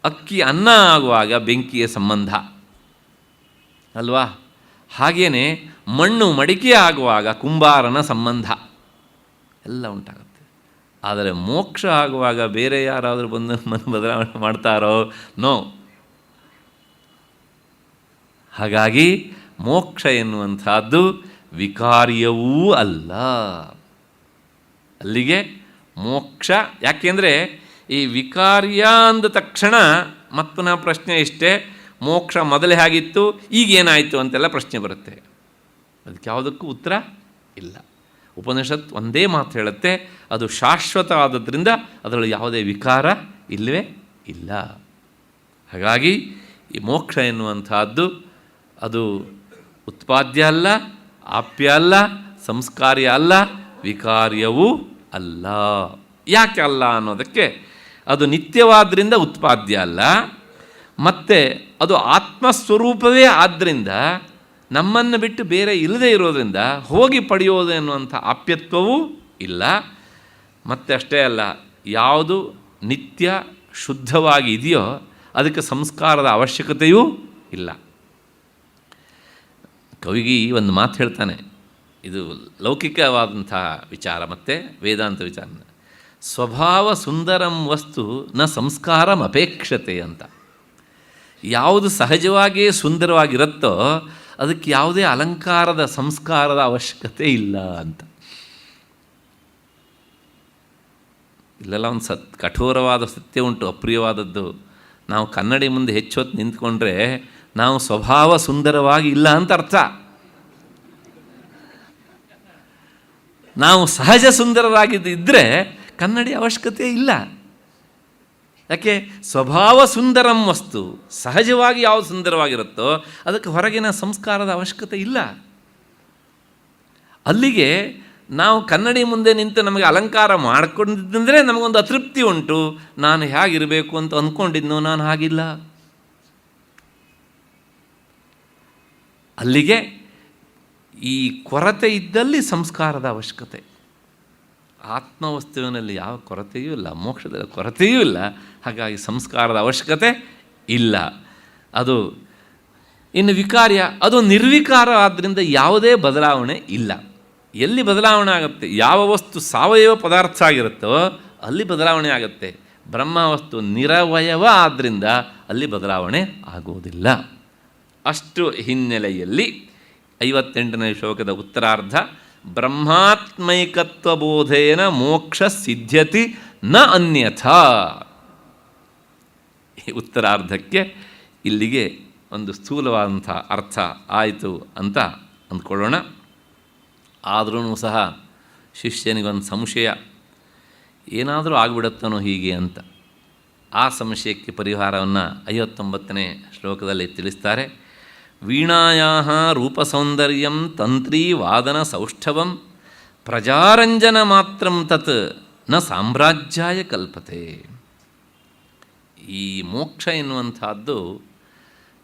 ಅಕ್ಕಿ ಅನ್ನ ಆಗುವಾಗ ಬೆಂಕಿಯ ಸಂಬಂಧ ಅಲ್ವಾ, ಹಾಗೆಯೇ ಮಣ್ಣು ಮಡಿಕೆ ಆಗುವಾಗ ಕುಂಬಾರನ ಸಂಬಂಧ ಎಲ್ಲ ಉಂಟಾಗುತ್ತೆ. ಆದರೆ ಮೋಕ್ಷ ಆಗುವಾಗ ಬೇರೆ ಯಾರಾದರೂ ಬಂದು ಬದಲಾವಣೆ ಮಾಡ್ತಾರೋ? ನೋ. ಹಾಗಾಗಿ ಮೋಕ್ಷ ಎನ್ನುವಂಥದ್ದು ವಿಕಾರ್ಯವೂ ಅಲ್ಲ. ಅಲ್ಲಿಗೆ ಮೋಕ್ಷ. ಯಾಕೆಂದರೆ ಈ ವಿಕಾರ್ಯ ಅಂದ ತಕ್ಷಣ ಮತ್ತೊಂದು ಪ್ರಶ್ನೆ ಇಷ್ಟೇ, ಮೋಕ್ಷ ಮೊದಲೇ ಆಗಿತ್ತು ಈಗೇನಾಯಿತು ಅಂತೆಲ್ಲ ಪ್ರಶ್ನೆ ಬರುತ್ತೆ. ಅದಕ್ಕೆ ಯಾವುದಕ್ಕೂ ಉತ್ತರ ಇಲ್ಲ. ಉಪನಿಷತ್ ಒಂದೇ ಮಾತು ಹೇಳುತ್ತೆ, ಅದು ಶಾಶ್ವತ ಆದದ್ರಿಂದ ಅದರಲ್ಲಿ ಯಾವುದೇ ವಿಕಾರ ಇಲ್ಲವೇ ಇಲ್ಲ. ಹಾಗಾಗಿ ಈ ಮೋಕ್ಷ ಎನ್ನುವಂಥದ್ದು ಅದು ಉತ್ಪಾದ್ಯ ಅಲ್ಲ, ಆಪ್ಯ ಅಲ್ಲ, ಸಂಸ್ಕಾರ್ಯ ಅಲ್ಲ, ವಿಕಾರ್ಯವೂ ಅಲ್ಲ. ಯಾಕೆ ಅಲ್ಲ ಅನ್ನೋದಕ್ಕೆ, ಅದು ನಿತ್ಯವಾದ್ದರಿಂದ ಉತ್ಪಾದ್ಯ ಅಲ್ಲ, ಮತ್ತು ಅದು ಆತ್ಮಸ್ವರೂಪವೇ ಆದ್ದರಿಂದ ನಮ್ಮನ್ನು ಬಿಟ್ಟು ಬೇರೆ ಇಲ್ಲದೆ ಇರೋದರಿಂದ ಹೋಗಿ ಪಡೆಯೋದು ಎನ್ನುವಂಥ ಆಪ್ಯತ್ವವೂ ಇಲ್ಲ. ಮತ್ತು ಅಷ್ಟೇ ಅಲ್ಲ, ಯಾವುದು ನಿತ್ಯ ಶುದ್ಧವಾಗಿ ಇದೆಯೋ ಅದಕ್ಕೆ ಸಂಸ್ಕಾರದ ಅವಶ್ಯಕತೆಯೂ ಇಲ್ಲ. ಕವಿಗೆ ಒಂದು ಮಾತು ಹೇಳ್ತಾನೆ, ಇದು ಲೌಕಿಕವಾದಂಥ ವಿಚಾರ ಮತ್ತು ವೇದಾಂತ ವಿಚಾರ. ಸ್ವಭಾವ ಸುಂದರಂ ವಸ್ತು ನ ಸಂಸ್ಕಾರಂ ಅಪೇಕ್ಷತೆ ಅಂತ. ಯಾವುದು ಸಹಜವಾಗಿಯೇ ಸುಂದರವಾಗಿರುತ್ತೋ ಅದಕ್ಕೆ ಯಾವುದೇ ಅಲಂಕಾರದ ಸಂಸ್ಕಾರದ ಅವಶ್ಯಕತೆ ಇಲ್ಲ ಅಂತ. ಇಲ್ಲೆಲ್ಲ ಒಂದು ಕಠೋರವಾದ ಸತ್ಯ ಉಂಟು, ಅಪ್ರಿಯವಾದದ್ದು. ನಾವು ಕನ್ನಡಿ ಮುಂದೆ ಹೆಚ್ಚು ಹೊತ್ತು ನಿಂತ್ಕೊಂಡ್ರೆ ನಾವು ಸ್ವಭಾವ ಸುಂದರವಾಗಿ ಇಲ್ಲ ಅಂತ ಅರ್ಥ. ನಾವು ಸಹಜ ಸುಂದರರಾಗಿದ್ದರೆ ಕನ್ನಡಿ ಅವಶ್ಯಕತೆ ಇಲ್ಲ. ಯಾಕೆ? ಸ್ವಭಾವ ಸುಂದರಂ ವಸ್ತು, ಸಹಜವಾಗಿ ಯಾವುದು ಸುಂದರವಾಗಿರುತ್ತೋ ಅದಕ್ಕೆ ಹೊರಗಿನ ಸಂಸ್ಕಾರದ ಅವಶ್ಯಕತೆ ಇಲ್ಲ. ಅಲ್ಲಿಗೆ ನಾವು ಕನ್ನಡಿ ಮುಂದೆ ನಿಂತು ನಮಗೆ ಅಲಂಕಾರ ಮಾಡಿಕೊಂಡಿದ್ದಂದರೆ ನಮಗೊಂದು ಅತೃಪ್ತಿ ಉಂಟು. ನಾನು ಹೇಗಿರಬೇಕು ಅಂತ ಅಂದ್ಕೊಂಡಿದ್ನೋ, ನಾನು ಹಾಗಿಲ್ಲ. ಅಲ್ಲಿಗೆ ಈ ಕೊರತೆ ಇದ್ದಲ್ಲಿ ಸಂಸ್ಕಾರದ ಅವಶ್ಯಕತೆ. ಆತ್ಮವಸ್ತುವಿನಲ್ಲಿ ಯಾವ ಕೊರತೆಯೂ ಇಲ್ಲ, ಮೋಕ್ಷದ ಕೊರತೆಯೂ ಇಲ್ಲ. ಹಾಗಾಗಿ ಸಂಸ್ಕಾರದ ಅವಶ್ಯಕತೆ ಇಲ್ಲ. ಅದು ಇನ್ನು ವಿಕಾರ್ಯ, ಅದು ನಿರ್ವಿಕಾರ. ಆದ್ದರಿಂದ ಯಾವುದೇ ಬದಲಾವಣೆ ಇಲ್ಲ. ಎಲ್ಲಿ ಬದಲಾವಣೆ ಆಗುತ್ತೆ? ಯಾವ ವಸ್ತು ಸಾವಯವ ಪದಾರ್ಥ ಆಗಿರುತ್ತೋ ಅಲ್ಲಿ ಬದಲಾವಣೆ ಆಗುತ್ತೆ. ಬ್ರಹ್ಮ ವಸ್ತು ನಿರವಯವ, ಆದ್ದರಿಂದ ಅಲ್ಲಿ ಬದಲಾವಣೆ ಆಗುವುದಿಲ್ಲ. ಅಷ್ಟು ಹಿನ್ನೆಲೆಯಲ್ಲಿ 58ನೇ ಶ್ಲೋಕದ ಉತ್ತರಾರ್ಧ, ಬ್ರಹ್ಮಾತ್ಮೈಕತ್ವಬೋಧೇನ ಮೋಕ್ಷ ಸಿದ್ಧ್ಯತಿ ನ ಅನ್ಯಥಾ. ಈ ಉತ್ತರಾರ್ಧಕ್ಕೆ ಇಲ್ಲಿಗೆ ಒಂದು ಸ್ಥೂಲವಾದಂಥ ಅರ್ಥ ಆಯಿತು ಅಂತ ಅಂದ್ಕೊಳ್ಳೋಣ. ಆದ್ರೂ ಸಹ ಶಿಷ್ಯನಿಗೊಂದು ಸಂಶಯ, ಏನಾದರೂ ಆಗಿಬಿಡುತ್ತಾನೋ ಹೀಗೆ ಅಂತ. ಆ ಸಂಶಯಕ್ಕೆ ಪರಿಹಾರವನ್ನು 59ನೇ ಶ್ಲೋಕದಲ್ಲಿ ತಿಳಿಸ್ತಾರೆ. ವೀಣಾಯಾಃ ರೂಪಸೌಂದರ್ಯಂ ತಂತ್ರೀ ವಾದನ ಸೌಷ್ಠವಂ ಪ್ರಜಾರಂಜನ ಮಾತ್ರಂ ತತ್ ನ ಸಾಮ್ರಾಜ್ಯಾಯ ಕಲ್ಪತೆ. ಈ ಮೋಕ್ಷ ಎನ್ನುವಂಥದ್ದು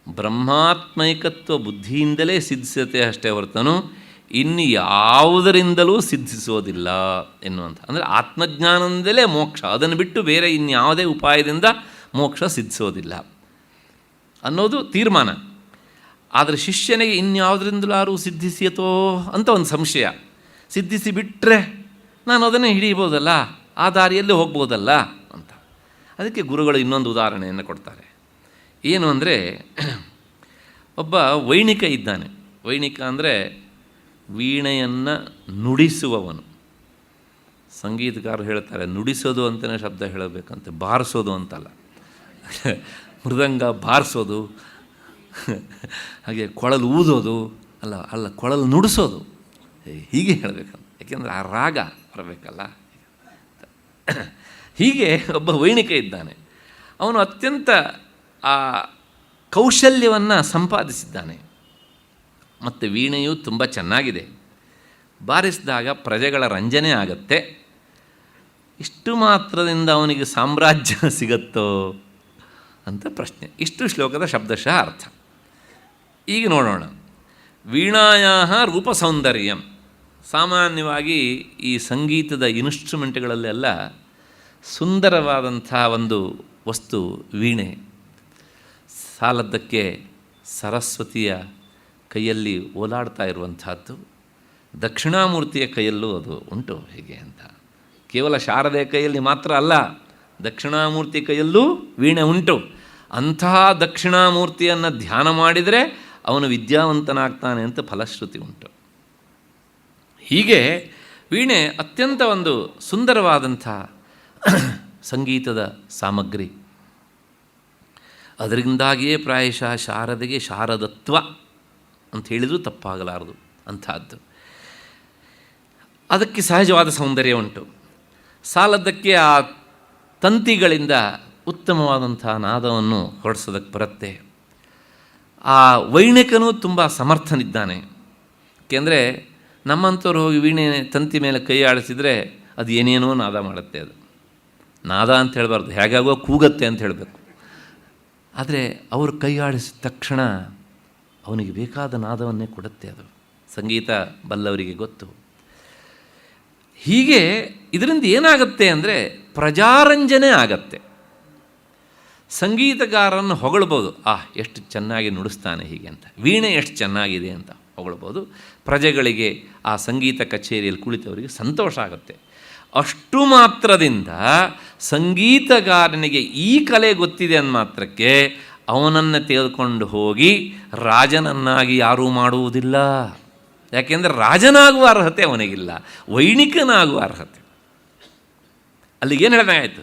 ಬ್ರಹ್ಮಾತ್ಮೈಕತ್ವ ಬುದ್ಧಿಯಿಂದಲೇ ಸಿದ್ಧಿಸುತ್ತೆ ಅಷ್ಟೇ ಹೊರತನು ಇನ್ನು ಯಾವುದರಿಂದಲೂ ಸಿದ್ಧಿಸೋದಿಲ್ಲ ಎನ್ನುವಂಥ. ಅಂದರೆ ಆತ್ಮಜ್ಞಾನದಿಂದಲೇ ಮೋಕ್ಷ, ಅದನ್ನು ಬಿಟ್ಟು ಬೇರೆ ಇನ್ಯಾವುದೇ ಉಪಾಯದಿಂದ ಮೋಕ್ಷ ಸಿದ್ಧಿಸೋದಿಲ್ಲ ಅನ್ನೋದು ತೀರ್ಮಾನ. ಆದರೆ ಶಿಷ್ಯನಿಗೆ ಇನ್ಯಾವುದರಿಂದಲಾರು ಸಿದ್ಧಿಸಿಯತೋ ಅಂತ ಒಂದು ಸಂಶಯ. ಸಿದ್ಧಿಸಿ ಬಿಟ್ಟರೆ ನಾನು ಅದನ್ನೇ ಹಿಡಿಯಬಹುದಲ್ಲ, ಆ ದಾರಿಯಲ್ಲಿ ಹೋಗ್ಬೋದಲ್ಲ ಅಂತ. ಅದಕ್ಕೆ ಗುರುಗಳು ಇನ್ನೊಂದು ಉದಾಹರಣೆಯನ್ನು ಕೊಡ್ತಾರೆ. ಏನು ಅಂದರೆ, ಒಬ್ಬ ವೈಣಿಕ ಇದ್ದಾನೆ. ವೈಣಿಕ ಅಂದರೆ ವೀಣೆಯನ್ನು ನುಡಿಸುವವನು. ಸಂಗೀತಗಾರರು ಹೇಳ್ತಾರೆ ನುಡಿಸೋದು ಅಂತಲೇ ಶಬ್ದ ಹೇಳಬೇಕಂತೆ, ಬಾರಿಸೋದು ಅಂತಲ್ಲ. ಮೃದಂಗ ಬಾರಿಸೋದು, ಹಾಗೆ ಕೊಳಲು ಊದೋದು ಅಲ್ಲ ಕೊಳಲು ನುಡಿಸೋದು, ಹೀಗೆ ಹೇಳಬೇಕಂತ. ಯಾಕೆಂದರೆ ಆ ರಾಗ ಬರಬೇಕಲ್ಲ. ಹೀಗೆ ಒಬ್ಬ ವೈಣಿಕ ಇದ್ದಾನೆ. ಅವನು ಅತ್ಯಂತ ಆ ಕೌಶಲ್ಯವನ್ನು ಸಂಪಾದಿಸಿದ್ದಾನೆ. ಮತ್ತು ವೀಣೆಯು ತುಂಬ ಚೆನ್ನಾಗಿದೆ. ಬಾರಿಸಿದಾಗ ಪ್ರಜೆಗಳ ರಂಜನೆ ಆಗತ್ತೆ. ಇಷ್ಟು ಮಾತ್ರದಿಂದ ಅವನಿಗೆ ಸಾಮ್ರಾಜ್ಯ ಸಿಗತ್ತೋ ಅಂತ ಪ್ರಶ್ನೆ. ಇಷ್ಟು ಶ್ಲೋಕದ ಶಬ್ದಶಃ ಅರ್ಥ. ಈಗ ನೋಡೋಣ. ವೀಣಾಯಾಃ ರೂಪಸೌಂದರ್ಯಂ. ಸಾಮಾನ್ಯವಾಗಿ ಈ ಸಂಗೀತದ ಇನ್ಸ್ಟ್ರುಮೆಂಟ್ಗಳಲ್ಲೆಲ್ಲ ಸುಂದರವಾದಂಥ ಒಂದು ವಸ್ತು ವೀಣೆ. ಸಾಲದ್ದಕ್ಕೆ ಸರಸ್ವತಿಯ ಕೈಯಲ್ಲಿ ಓಲಾಡ್ತಾ ಇರುವಂಥದ್ದು, ದಕ್ಷಿಣಾಮೂರ್ತಿಯ ಕೈಯಲ್ಲೂ ಅದು ಉಂಟು ಹೀಗೆ ಅಂತ. ಕೇವಲ ಶಾರದೆ ಕೈಯಲ್ಲಿ ಮಾತ್ರ ಅಲ್ಲ, ದಕ್ಷಿಣಾಮೂರ್ತಿ ಕೈಯಲ್ಲೂ ವೀಣೆ ಉಂಟು. ಅಂತಹ ದಕ್ಷಿಣಾಮೂರ್ತಿಯನ್ನು ಧ್ಯಾನ ಮಾಡಿದರೆ ಅವನು ವಿದ್ಯಾವಂತನಾಗ್ತಾನೆ ಅಂತ ಫಲಶ್ರುತಿ ಉಂಟು. ಹೀಗೆ ವೀಣೆ ಅತ್ಯಂತ ಒಂದು ಸುಂದರವಾದಂಥ ಸಂಗೀತದ ಸಾಮಗ್ರಿ. ಅದರಿಂದಾಗಿಯೇ ಪ್ರಾಯಶಃ ಶಾರದೆಗೆ ಶಾರದತ್ವ ಅಂತ ಹೇಳಿದರೂ ತಪ್ಪಾಗಲಾರದು ಅಂಥದ್ದು. ಅದಕ್ಕೆ ಸಹಜವಾದ ಸೌಂದರ್ಯ ಉಂಟು. ಸಾಲದ್ದಕ್ಕೆ ಆ ತಂತಿಗಳಿಂದ ಉತ್ತಮವಾದಂಥ ನಾದವನ್ನು ಹೊರಡಿಸೋದಕ್ಕೆ ಬರುತ್ತೆ. ಆ ವೈಣಿಕನೂ ತುಂಬ ಸಮರ್ಥನಿದ್ದಾನೆ. ಏಕೆಂದರೆ ನಮ್ಮಂಥವ್ರು ಹೋಗಿ ವೀಣೆ ತಂತಿ ಮೇಲೆ ಕೈ ಆಡಿಸಿದರೆ ಅದು ಏನೇನೋ ನಾದ ಮಾಡುತ್ತೆ. ಅದು ನಾದ ಅಂತ ಹೇಳಬಾರ್ದು, ಹೇಗಾಗೋ ಕೂಗತ್ತೆ ಅಂತ ಹೇಳಬೇಕು. ಆದರೆ ಅವರು ಕೈ ಆಡಿಸಿದ ತಕ್ಷಣ ಅವನಿಗೆ ಬೇಕಾದ ನಾದವನ್ನೇ ಕೊಡುತ್ತೆ. ಅದು ಸಂಗೀತ ಬಲ್ಲವರಿಗೆ ಗೊತ್ತು. ಹೀಗೆ ಇದರಿಂದ ಏನಾಗುತ್ತೆ ಅಂದರೆ ಪ್ರಜಾರಂಜನೆ ಆಗತ್ತೆ. ಸಂಗೀತಗಾರನ್ನು ಹೊಗಳ್ಬೋದು, ಎಷ್ಟು ಚೆನ್ನಾಗಿ ನುಡಿಸ್ತಾನೆ ಹೀಗೆ ಅಂತ, ವೀಣೆ ಎಷ್ಟು ಚೆನ್ನಾಗಿದೆ ಅಂತ ಹೊಗಳ್ಬೋದು. ಪ್ರಜೆಗಳಿಗೆ ಆ ಸಂಗೀತ ಕಚೇರಿಯಲ್ಲಿ ಕುಳಿತವರಿಗೆ ಸಂತೋಷ ಆಗುತ್ತೆ. ಅಷ್ಟು ಮಾತ್ರದಿಂದ ಸಂಗೀತಗಾರನಿಗೆ ಈ ಕಲೆ ಗೊತ್ತಿದೆ ಅಂದ ಮಾತ್ರಕ್ಕೆ ಅವನನ್ನು ತೆಗೆದುಕೊಂಡು ಹೋಗಿ ರಾಜನನ್ನಾಗಿ ಯಾರೂ ಮಾಡುವುದಿಲ್ಲ. ಯಾಕೆಂದರೆ ರಾಜನಾಗುವ ಅರ್ಹತೆ ಅವನಿಗಿಲ್ಲ, ವೈಣಿಕನಾಗುವ ಅರ್ಹತೆ. ಅಲ್ಲಿಗೇನು ಹೇಳಿದಾಗಾಯಿತು,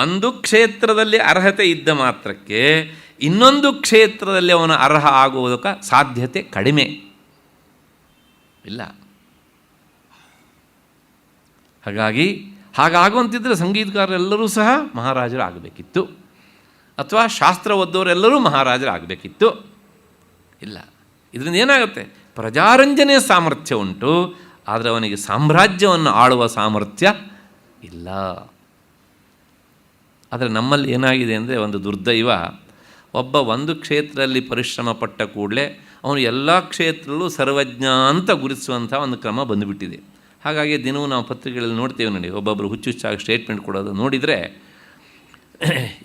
ಒಂದು ಕ್ಷೇತ್ರದಲ್ಲಿ ಅರ್ಹತೆ ಇದ್ದ ಮಾತ್ರಕ್ಕೆ ಇನ್ನೊಂದು ಕ್ಷೇತ್ರದಲ್ಲಿ ಅವನ ಅರ್ಹ ಆಗುವುದಕ್ಕೆ ಸಾಧ್ಯತೆ ಕಡಿಮೆ ಇಲ್ಲ. ಹಾಗಾಗಿ ಹಾಗಾಗುವಂತಿದ್ದರೆ ಸಂಗೀತಗಾರರೆಲ್ಲರೂ ಸಹ ಮಹಾರಾಜರಾಗಬೇಕಿತ್ತು, ಅಥವಾ ಶಾಸ್ತ್ರ ಓದ್ದವರೆಲ್ಲರೂ ಮಹಾರಾಜರಾಗಬೇಕಿತ್ತು. ಇಲ್ಲ, ಇದರಿಂದ ಏನಾಗುತ್ತೆ? ಪ್ರಜಾರಂಜನೆಯ ಸಾಮರ್ಥ್ಯ ಉಂಟು, ಆದರೆ ಅವನಿಗೆ ಸಾಮ್ರಾಜ್ಯವನ್ನು ಆಳುವ ಸಾಮರ್ಥ್ಯ ಇಲ್ಲ. ಆದರೆ ನಮ್ಮಲ್ಲಿ ಏನಾಗಿದೆ ಅಂದರೆ, ಒಂದು ದುರ್ದೈವ, ಒಂದು ಕ್ಷೇತ್ರದಲ್ಲಿ ಪರಿಶ್ರಮ ಪಟ್ಟ ಕೂಡಲೇ ಅವನು ಎಲ್ಲ ಕ್ಷೇತ್ರದಲ್ಲೂ ಸರ್ವಜ್ಞ ಅಂತ ಗುರುತಿಸುವಂಥ ಒಂದು ಕ್ರಮ ಬಂದುಬಿಟ್ಟಿದೆ. ಹಾಗಾಗಿ ದಿನವೂ ನಾವು ಪತ್ರಿಕೆಗಳಲ್ಲಿ ನೋಡ್ತೇವೆ ನೋಡಿ, ಒಬ್ಬೊಬ್ಬರು ಹುಚ್ಚುಚ್ಚಾಗಿ ಸ್ಟೇಟ್ಮೆಂಟ್ ಕೊಡೋದು ನೋಡಿದರೆ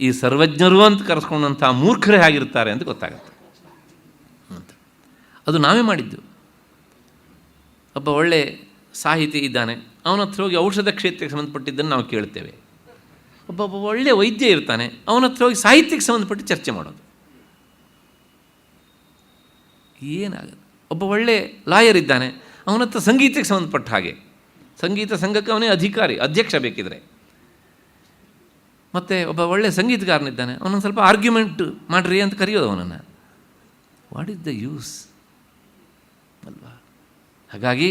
ಈ ಸರ್ವಜ್ಞರು ಅಂತ ಕರೆಸ್ಕೊಂಡಂಥ ಮೂರ್ಖರೇ ಆಗಿರ್ತಾರೆ ಅಂತ ಗೊತ್ತಾಗುತ್ತೆ. ಅದು ನಾವೇ ಮಾಡಿದ್ದು. ಒಬ್ಬ ಒಳ್ಳೆ ಸಾಹಿತಿ ಇದ್ದಾನೆ, ಅವನ ಹತ್ರ ಹೋಗಿ ಔಷಧ ಕ್ಷೇತ್ರಕ್ಕೆ ಸಂಬಂಧಪಟ್ಟಿದ್ದನ್ನು ನಾವು ಕೇಳ್ತೇವೆ. ಒಬ್ಬ ಒಳ್ಳೆಯ ವೈದ್ಯ ಇರ್ತಾನೆ, ಅವನ ಹತ್ರ ಹೋಗಿ ಸಾಹಿತ್ಯಕ್ಕೆ ಸಂಬಂಧಪಟ್ಟು ಚರ್ಚೆ ಮಾಡೋದು. ಏನಾಗುತ್ತೆ? ಒಬ್ಬ ಒಳ್ಳೆ ಲಾಯರ್ ಇದ್ದಾನೆ, ಅವನ ಹತ್ರ ಸಂಗೀತಕ್ಕೆ ಸಂಬಂಧಪಟ್ಟ ಹಾಗೆ, ಸಂಗೀತ ಸಂಘಕ್ಕೆ ಅವನೇ ಅಧ್ಯಕ್ಷ ಬೇಕಿದ್ರೆ. ಮತ್ತು ಒಬ್ಬ ಒಳ್ಳೆ ಸಂಗೀತಗಾರನಿದ್ದಾನೆ, ಅವನೊಂದು ಸ್ವಲ್ಪ ಆರ್ಗ್ಯುಮೆಂಟ್ ಮಾಡಿರಿ ಅಂತ ಕರೆಯೋದು ಅವನನ್ನು. ವಾಟ್ ಈಸ್ ದ ಯೂಸ್ ಅಲ್ವಾ? ಹಾಗಾಗಿ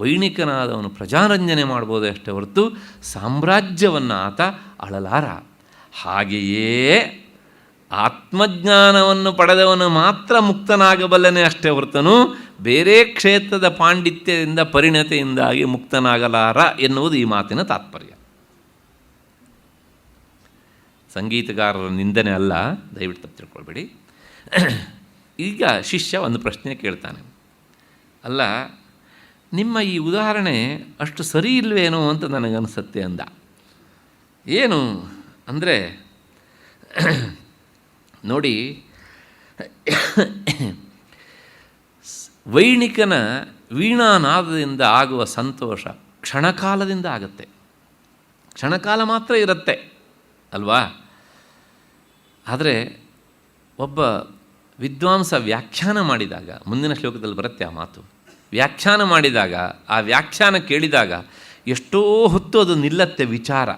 ವೈಣಿಕನಾದವನು ಪ್ರಜಾರಂಜನೆ ಮಾಡ್ಬೋದು ಅಷ್ಟೇ ಹೊರತು ಸಾಮ್ರಾಜ್ಯವನ್ನು ಆತ ಅಳಲಾರ. ಹಾಗೆಯೇ ಆತ್ಮಜ್ಞಾನವನ್ನು ಪಡೆದವನು ಮಾತ್ರ ಮುಕ್ತನಾಗಬಲ್ಲನೆ ಅಷ್ಟೇ ಹೊರತನು ಬೇರೆ ಕ್ಷೇತ್ರದ ಪಾಂಡಿತ್ಯದಿಂದ ಪರಿಣತಿಯಿಂದಾಗಿ ಮುಕ್ತನಾಗಲಾರ ಎನ್ನುವುದು ಈ ಮಾತಿನ ತಾತ್ಪರ್ಯ. ಸಂಗೀತಗಾರರ ನಿಂದನೆ ಅಲ್ಲ, ದಯವಿಟ್ಟು ತಪ್ಪು ತಿಳ್ಕೊಳ್ಬೇಡಿ. ಈಗ ಶಿಷ್ಯ ಒಂದು ಪ್ರಶ್ನೆ ಕೇಳ್ತಾನೆ, ಅಲ್ಲ ನಿಮ್ಮ ಈ ಉದಾಹರಣೆ ಅಷ್ಟು ಸರಿ ಇಲ್ವೇನೋ ಅಂತ ನನಗನ್ನಿಸುತ್ತೆ ಅಂದ. ಏನು ಅಂದರೆ ನೋಡಿ, ವೈಣಿಕನ ವೀಣಾನಾದದಿಂದ ಆಗುವ ಸಂತೋಷ ಕ್ಷಣಕಾಲದಿಂದ ಆಗುತ್ತೆ, ಕ್ಷಣಕಾಲ ಮಾತ್ರ ಇರುತ್ತೆ ಅಲ್ವಾ? ಆದರೆ ಒಬ್ಬ ವಿದ್ವಾಂಸ ವ್ಯಾಖ್ಯಾನ ಮಾಡಿದಾಗ, ಮುಂದಿನ ಶ್ಲೋಕದಲ್ಲಿ ಬರುತ್ತೆ ಆ ಮಾತು, ವ್ಯಾಖ್ಯಾನ ಮಾಡಿದಾಗ, ಆ ವ್ಯಾಖ್ಯಾನ ಕೇಳಿದಾಗ ಎಷ್ಟೋ ಹೊತ್ತು ಅದು ನಿಲ್ಲತ್ತೆ ವಿಚಾರ.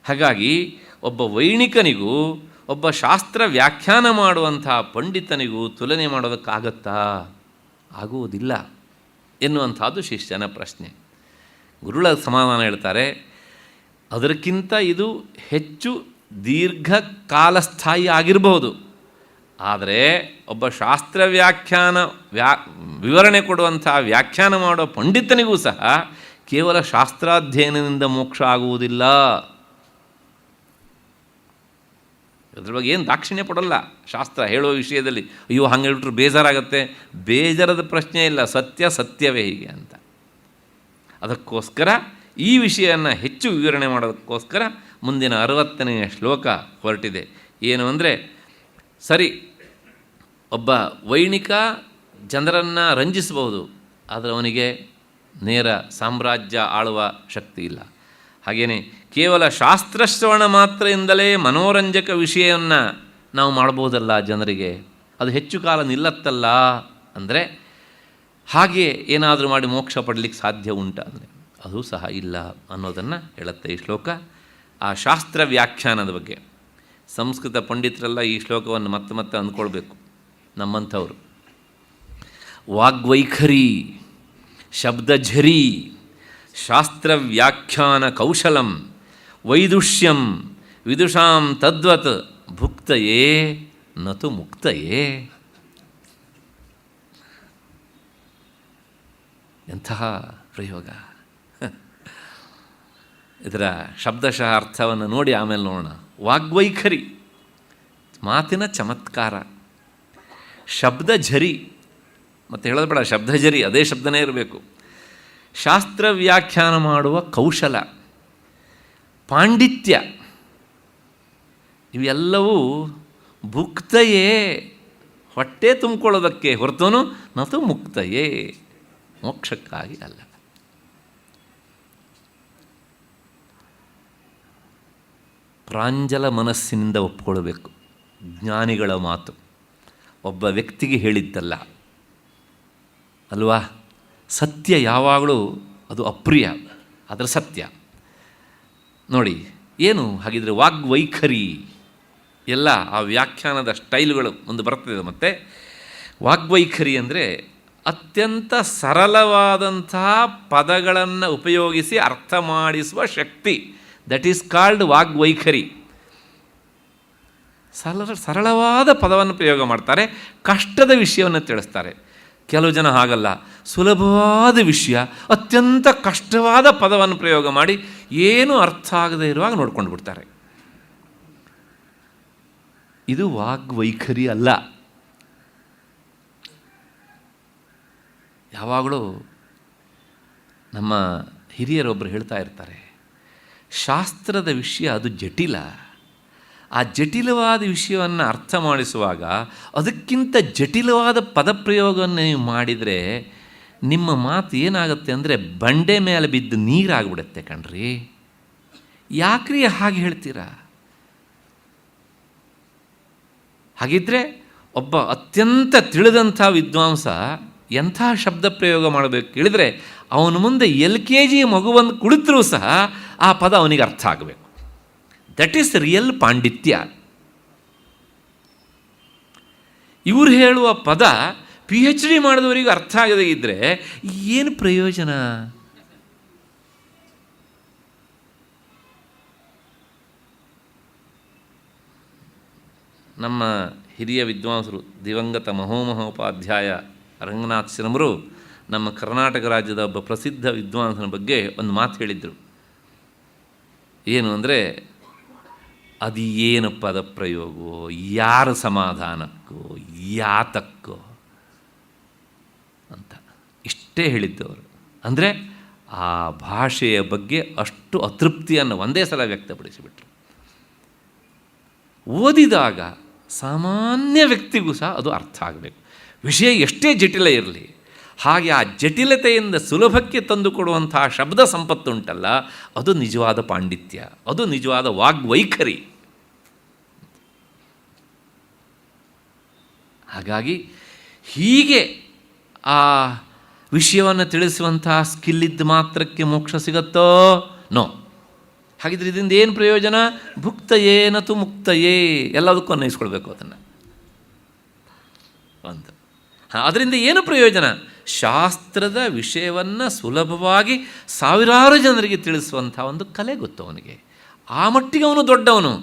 ಹಾಗಾಗಿ ಒಬ್ಬ ವೈಣಿಕನಿಗೂ ಒಬ್ಬ ಶಾಸ್ತ್ರ ವ್ಯಾಖ್ಯಾನ ಮಾಡುವಂಥ ಪಂಡಿತನಿಗೂ ತುಲನೆ ಮಾಡೋದಕ್ಕಾಗತ್ತಾ? ಆಗುವುದಿಲ್ಲ ಎನ್ನುವಂಥದ್ದು ಶಿಷ್ಯನ ಪ್ರಶ್ನೆ. ಗುರುಳ ಸಮಾಧಾನ ಹೇಳ್ತಾರೆ, ಅದಕ್ಕಿಂತ ಇದು ಹೆಚ್ಚು ದೀರ್ಘಕಾಲಸ್ಥಾಯಿ ಆಗಿರಬಹುದು. ಆದರೆ ಒಬ್ಬ ಶಾಸ್ತ್ರ ವ್ಯಾಖ್ಯಾನ ವಿವರಣೆ ಕೊಡುವಂಥ ವ್ಯಾಖ್ಯಾನ ಮಾಡೋ ಪಂಡಿತನಿಗೂ ಸಹ ಕೇವಲ ಶಾಸ್ತ್ರಾಧ್ಯಯನದಿಂದ ಮೋಕ್ಷ ಆಗುವುದಿಲ್ಲ. ಅದ್ರ ಬಗ್ಗೆ ಏನು ದಾಕ್ಷಿಣ್ಯ ಪಡೋಲ್ಲ ಶಾಸ್ತ್ರ ಹೇಳೋ ವಿಷಯದಲ್ಲಿ. ಅಯ್ಯೋ ಹಂಗೆ ಹೇಳ್ಬಿಟ್ರು ಬೇಜಾರಾಗತ್ತೆ, ಬೇಜಾರದ ಪ್ರಶ್ನೆ ಇಲ್ಲ, ಸತ್ಯವೇ ಹೀಗೆ ಅಂತ. ಅದಕ್ಕೋಸ್ಕರ ಈ ವಿಷಯವನ್ನು ಹೆಚ್ಚು ವಿವರಣೆ ಮಾಡೋದಕ್ಕೋಸ್ಕರ ಮುಂದಿನ 60ನೇ ಶ್ಲೋಕ ಹೊರಟಿದೆ. ಏನು ಅಂದರೆ, ಸರಿ, ಒಬ್ಬ ವೈಣಿಕ ಜನರನ್ನು ರಂಜಿಸಬಹುದು, ಆದರೆ ಅವನಿಗೆ ನೇರ ಸಾಮ್ರಾಜ್ಯ ಆಳುವ ಶಕ್ತಿ ಇಲ್ಲ. ಹಾಗೆಯೇ ಕೇವಲ ಶಾಸ್ತ್ರಶ್ರವಣ ಮಾತ್ರದಿಂದಲೇ ಮನೋರಂಜಕ ವಿಷಯವನ್ನು ನಾವು ಮಾಡ್ಬೋದಲ್ಲ ಜನರಿಗೆ, ಅದು ಹೆಚ್ಚು ಕಾಲ ನಿಲ್ಲತ್ತಲ್ಲ ಅಂದರೆ ಹಾಗೆ ಏನಾದರೂ ಮಾಡಿ ಮೋಕ್ಷ ಪಡಲಿಕ್ಕೆ ಸಾಧ್ಯ ಉಂಟಾ ಅಂದರೆ ಅದು ಸಹ ಇಲ್ಲ ಅನ್ನೋದನ್ನು ಹೇಳುತ್ತೆ ಈ ಶ್ಲೋಕ. ಆ ಶಾಸ್ತ್ರ ವ್ಯಾಖ್ಯಾನದ ಬಗ್ಗೆ ಸಂಸ್ಕೃತ ಪಂಡಿತರೆಲ್ಲ ಈ ಶ್ಲೋಕವನ್ನು ಮತ್ತೆ ಮತ್ತೆ ಅಂದ್ಕೊಳ್ಬೇಕು. ನಮ್ಮಂಥವರು ವಾಗ್ವೈಖರಿ, ಶಬ್ದಝರಿ, ಶಾಸ್ತ್ರ ವ್ಯಾಖ್ಯಾನ ಕೌಶಲಂ, ವೈದುಷ್ಯಂ ವಿದುಷಾಂ ತದ್ವತ್ ಭುಕ್ತಯೇ ನತು ಮುಕ್ತಯೇ. ಎಂತಹ ಪ್ರಯೋಗ! ಇದರ ಶಬ್ದಶಃ ಅರ್ಥವನ್ನು ನೋಡಿ ಆಮೇಲೆ ನೋಡೋಣ. ವಾಗ್ವೈಖರಿ, ಮಾತಿನ ಚಮತ್ಕಾರ. ಶಬ್ದಝರಿ, ಮತ್ತು ಹೇಳೋದು ಬೇಡ, ಶಬ್ದಝರಿ ಅದೇ ಶಬ್ದನೇ ಇರಬೇಕು. ಶಾಸ್ತ್ರ ವ್ಯಾಖ್ಯಾನ ಮಾಡುವ ಕೌಶಲ, ಪಾಂಡಿತ್ಯ, ಇವೆಲ್ಲವೂ ಭುಕ್ತಯೇ, ಹೊಟ್ಟೆ ತುಂಬಿಕೊಳ್ಳೋದಕ್ಕೆ ಹೊರತುನು ನತು ಮುಕ್ತಯೇ, ಮೋಕ್ಷಕ್ಕಾಗಿ ಅಲ್ಲ. ಪ್ರಾಂಜಲ ಮನಸ್ಸಿನಿಂದ ಒಪ್ಪಿಕೊಳ್ಬೇಕು ಜ್ಞಾನಿಗಳ ಮಾತು, ಒಬ್ಬ ವ್ಯಕ್ತಿಗೆ ಹೇಳಿದ್ದಲ್ಲ ಅಲ್ವಾ? ಸತ್ಯ ಯಾವಾಗಲೂ ಅದು ಅಪ್ರಿಯ, ಅದರ ಸತ್ಯ ನೋಡಿ. ಏನು ಹಾಗಿದ್ರೆ ವಾಗ್ವೈಖರಿ ಎಲ್ಲ ಆ ವ್ಯಾಖ್ಯಾನದ ಸ್ಟೈಲ್ಗಳು ಒಂದು ಬರ್ತದೆ. ಮತ್ತು ವಾಗ್ವೈಖರಿ ಅಂದರೆ ಅತ್ಯಂತ ಸರಳವಾದಂತಹ ಪದಗಳನ್ನು ಉಪಯೋಗಿಸಿ ಅರ್ಥ ಮಾಡಿಸುವ ಶಕ್ತಿ. ದಟ್ ಈಸ್ ಕಾಲ್ಡ್ ವಾಗ್ವೈಖರಿ. ಸರಳವಾದ ಪದವನ್ನು ಪ್ರಯೋಗ ಮಾಡ್ತಾರೆ, ಕಷ್ಟದ ವಿಷಯವನ್ನು ತಿಳಿಸ್ತಾರೆ. ಕೆಲವು ಜನ ಹಾಗಲ್ಲ, ಸುಲಭವಾದ ವಿಷಯ ಅತ್ಯಂತ ಕಷ್ಟವಾದ ಪದವನ್ನು ಪ್ರಯೋಗ ಮಾಡಿ ಏನೂ ಅರ್ಥ ಆಗದೇ ಇರುವಾಗ ನೋಡ್ಕೊಂಡು ಬಿಡ್ತಾರೆ. ಇದು ವಾಗ್ವೈಖರಿ ಅಲ್ಲ. ಯಾವಾಗಲೂ ನಮ್ಮ ಹಿರಿಯರೊಬ್ಬರು ಹೇಳ್ತಾ ಇರ್ತಾರೆ, ಶಾಸ್ತ್ರದ ವಿಷಯ ಅದು ಜಟಿಲ. ಆ ಜಟಿಲವಾದ ವಿಷಯವನ್ನು ಅರ್ಥ ಮಾಡಿಸುವಾಗ ಅದಕ್ಕಿಂತ ಜಟಿಲವಾದ ಪದಪ್ರಯೋಗವನ್ನು ನೀವು ಮಾಡಿದರೆ ನಿಮ್ಮ ಮಾತು ಏನಾಗುತ್ತೆ ಅಂದರೆ ಬಂಡೆ ಮೇಲೆ ಬಿದ್ದು ನೀರಾಗ್ಬಿಡುತ್ತೆ ಕಣ್ರಿ. ಯಾಕ್ರಿ ಹಾಗೆ ಹೇಳ್ತೀರಾ? ಹಾಗಿದ್ದರೆ ಒಬ್ಬ ಅತ್ಯಂತ ತಿಳಿದಂಥ ವಿದ್ವಾಂಸ ಎಂಥ ಶಬ್ದ ಪ್ರಯೋಗ ಮಾಡಬೇಕು ಕೇಳಿದರೆ ಅವನ ಮುಂದೆ LKG ಮಗುವನ್ನು ಕುಳಿತರೂ ಸಹ ಆ ಪದ ಅವನಿಗೆ ಅರ್ಥ ಆಗಬೇಕು. ದಟ್ ಈಸ್ ರಿಯಲ್ ಪಾಂಡಿತ್ಯ. ಇವರು ಹೇಳುವ ಪದ PhD ಮಾಡಿದವರಿಗೆ ಅರ್ಥ ಆಗದೇ ಇದ್ದರೆ ಏನು ಪ್ರಯೋಜನ? ನಮ್ಮ ಹಿರಿಯ ವಿದ್ವಾಂಸರು ದಿವಂಗತ ಮಹೋಮಹೋಪಾಧ್ಯಾಯ ರಂಗನಾಥ್ ಶರ್ಮರು ನಮ್ಮ ಕರ್ನಾಟಕ ರಾಜ್ಯದ ಒಬ್ಬ ಪ್ರಸಿದ್ಧ ವಿದ್ವಾಂಸನ ಬಗ್ಗೆ ಒಂದು ಮಾತು ಹೇಳಿದರು. ಏನು ಅಂದರೆ, ಅದು ಏನು ಪದ ಪ್ರಯೋಗವೋ, ಯಾರ ಸಮಾಧಾನಕ್ಕೋ, ಯಾತಕ್ಕೋ ಅಂತ ಇಷ್ಟೇ ಹೇಳಿದ್ದವರು. ಅಂದರೆ ಆ ಭಾಷೆಯ ಬಗ್ಗೆ ಅಷ್ಟು ಅತೃಪ್ತಿಯನ್ನು ಒಂದೇ ಸಲ ವ್ಯಕ್ತಪಡಿಸಿಬಿಟ್ರು. ಓದಿದಾಗ ಸಾಮಾನ್ಯ ವ್ಯಕ್ತಿಗೂ ಸಹ ಅದು ಅರ್ಥ ಆಗಬೇಕು. ವಿಷಯ ಎಷ್ಟೇ ಜಟಿಲ ಇರಲಿ, ಹಾಗೆ ಆ ಜಟಿಲತೆಯಿಂದ ಸುಲಭಕ್ಕೆ ತಂದುಕೊಡುವಂತಹ ಶಬ್ದ ಸಂಪತ್ತುಂಟಲ್ಲ, ಅದು ನಿಜವಾದ ಪಾಂಡಿತ್ಯ, ಅದು ನಿಜವಾದ ವಾಗ್ವೈಖರಿ. ಹಾಗಾಗಿ ಹೀಗೆ ಆ ವಿಷಯವನ್ನು ತಿಳಿಸುವಂತಹ ಸ್ಕಿಲ್ಲಿದ್ದು ಮಾತ್ರಕ್ಕೆ ಮೋಕ್ಷ ಸಿಗತ್ತೋ? ನೋ. ಹಾಗಿದ್ರೆ ಇದರಿಂದ ಏನು ಪ್ರಯೋಜನ? ಭುಕ್ತಯೇ ನತು ಮುಕ್ತಯೇ, ಎಲ್ಲದಕ್ಕೂ ಅನ್ವಯಿಸ್ಕೊಳ್ಬೇಕು ಅದನ್ನು ಅಂತ. ಅದರಿಂದ ಏನು ಪ್ರಯೋಜನ? ಶಾಸ್ತ್ರದ ವಿಷಯವನ್ನು ಸುಲಭವಾಗಿ ಸಾವಿರಾರು ಜನರಿಗೆ ತಿಳಿಸುವಂಥ ಒಂದು ಕಲೆ ಗೊತ್ತು ಅವನಿಗೆ. ಆ ಮಟ್ಟಿಗೆ ಅವನು ದೊಡ್ಡವನು.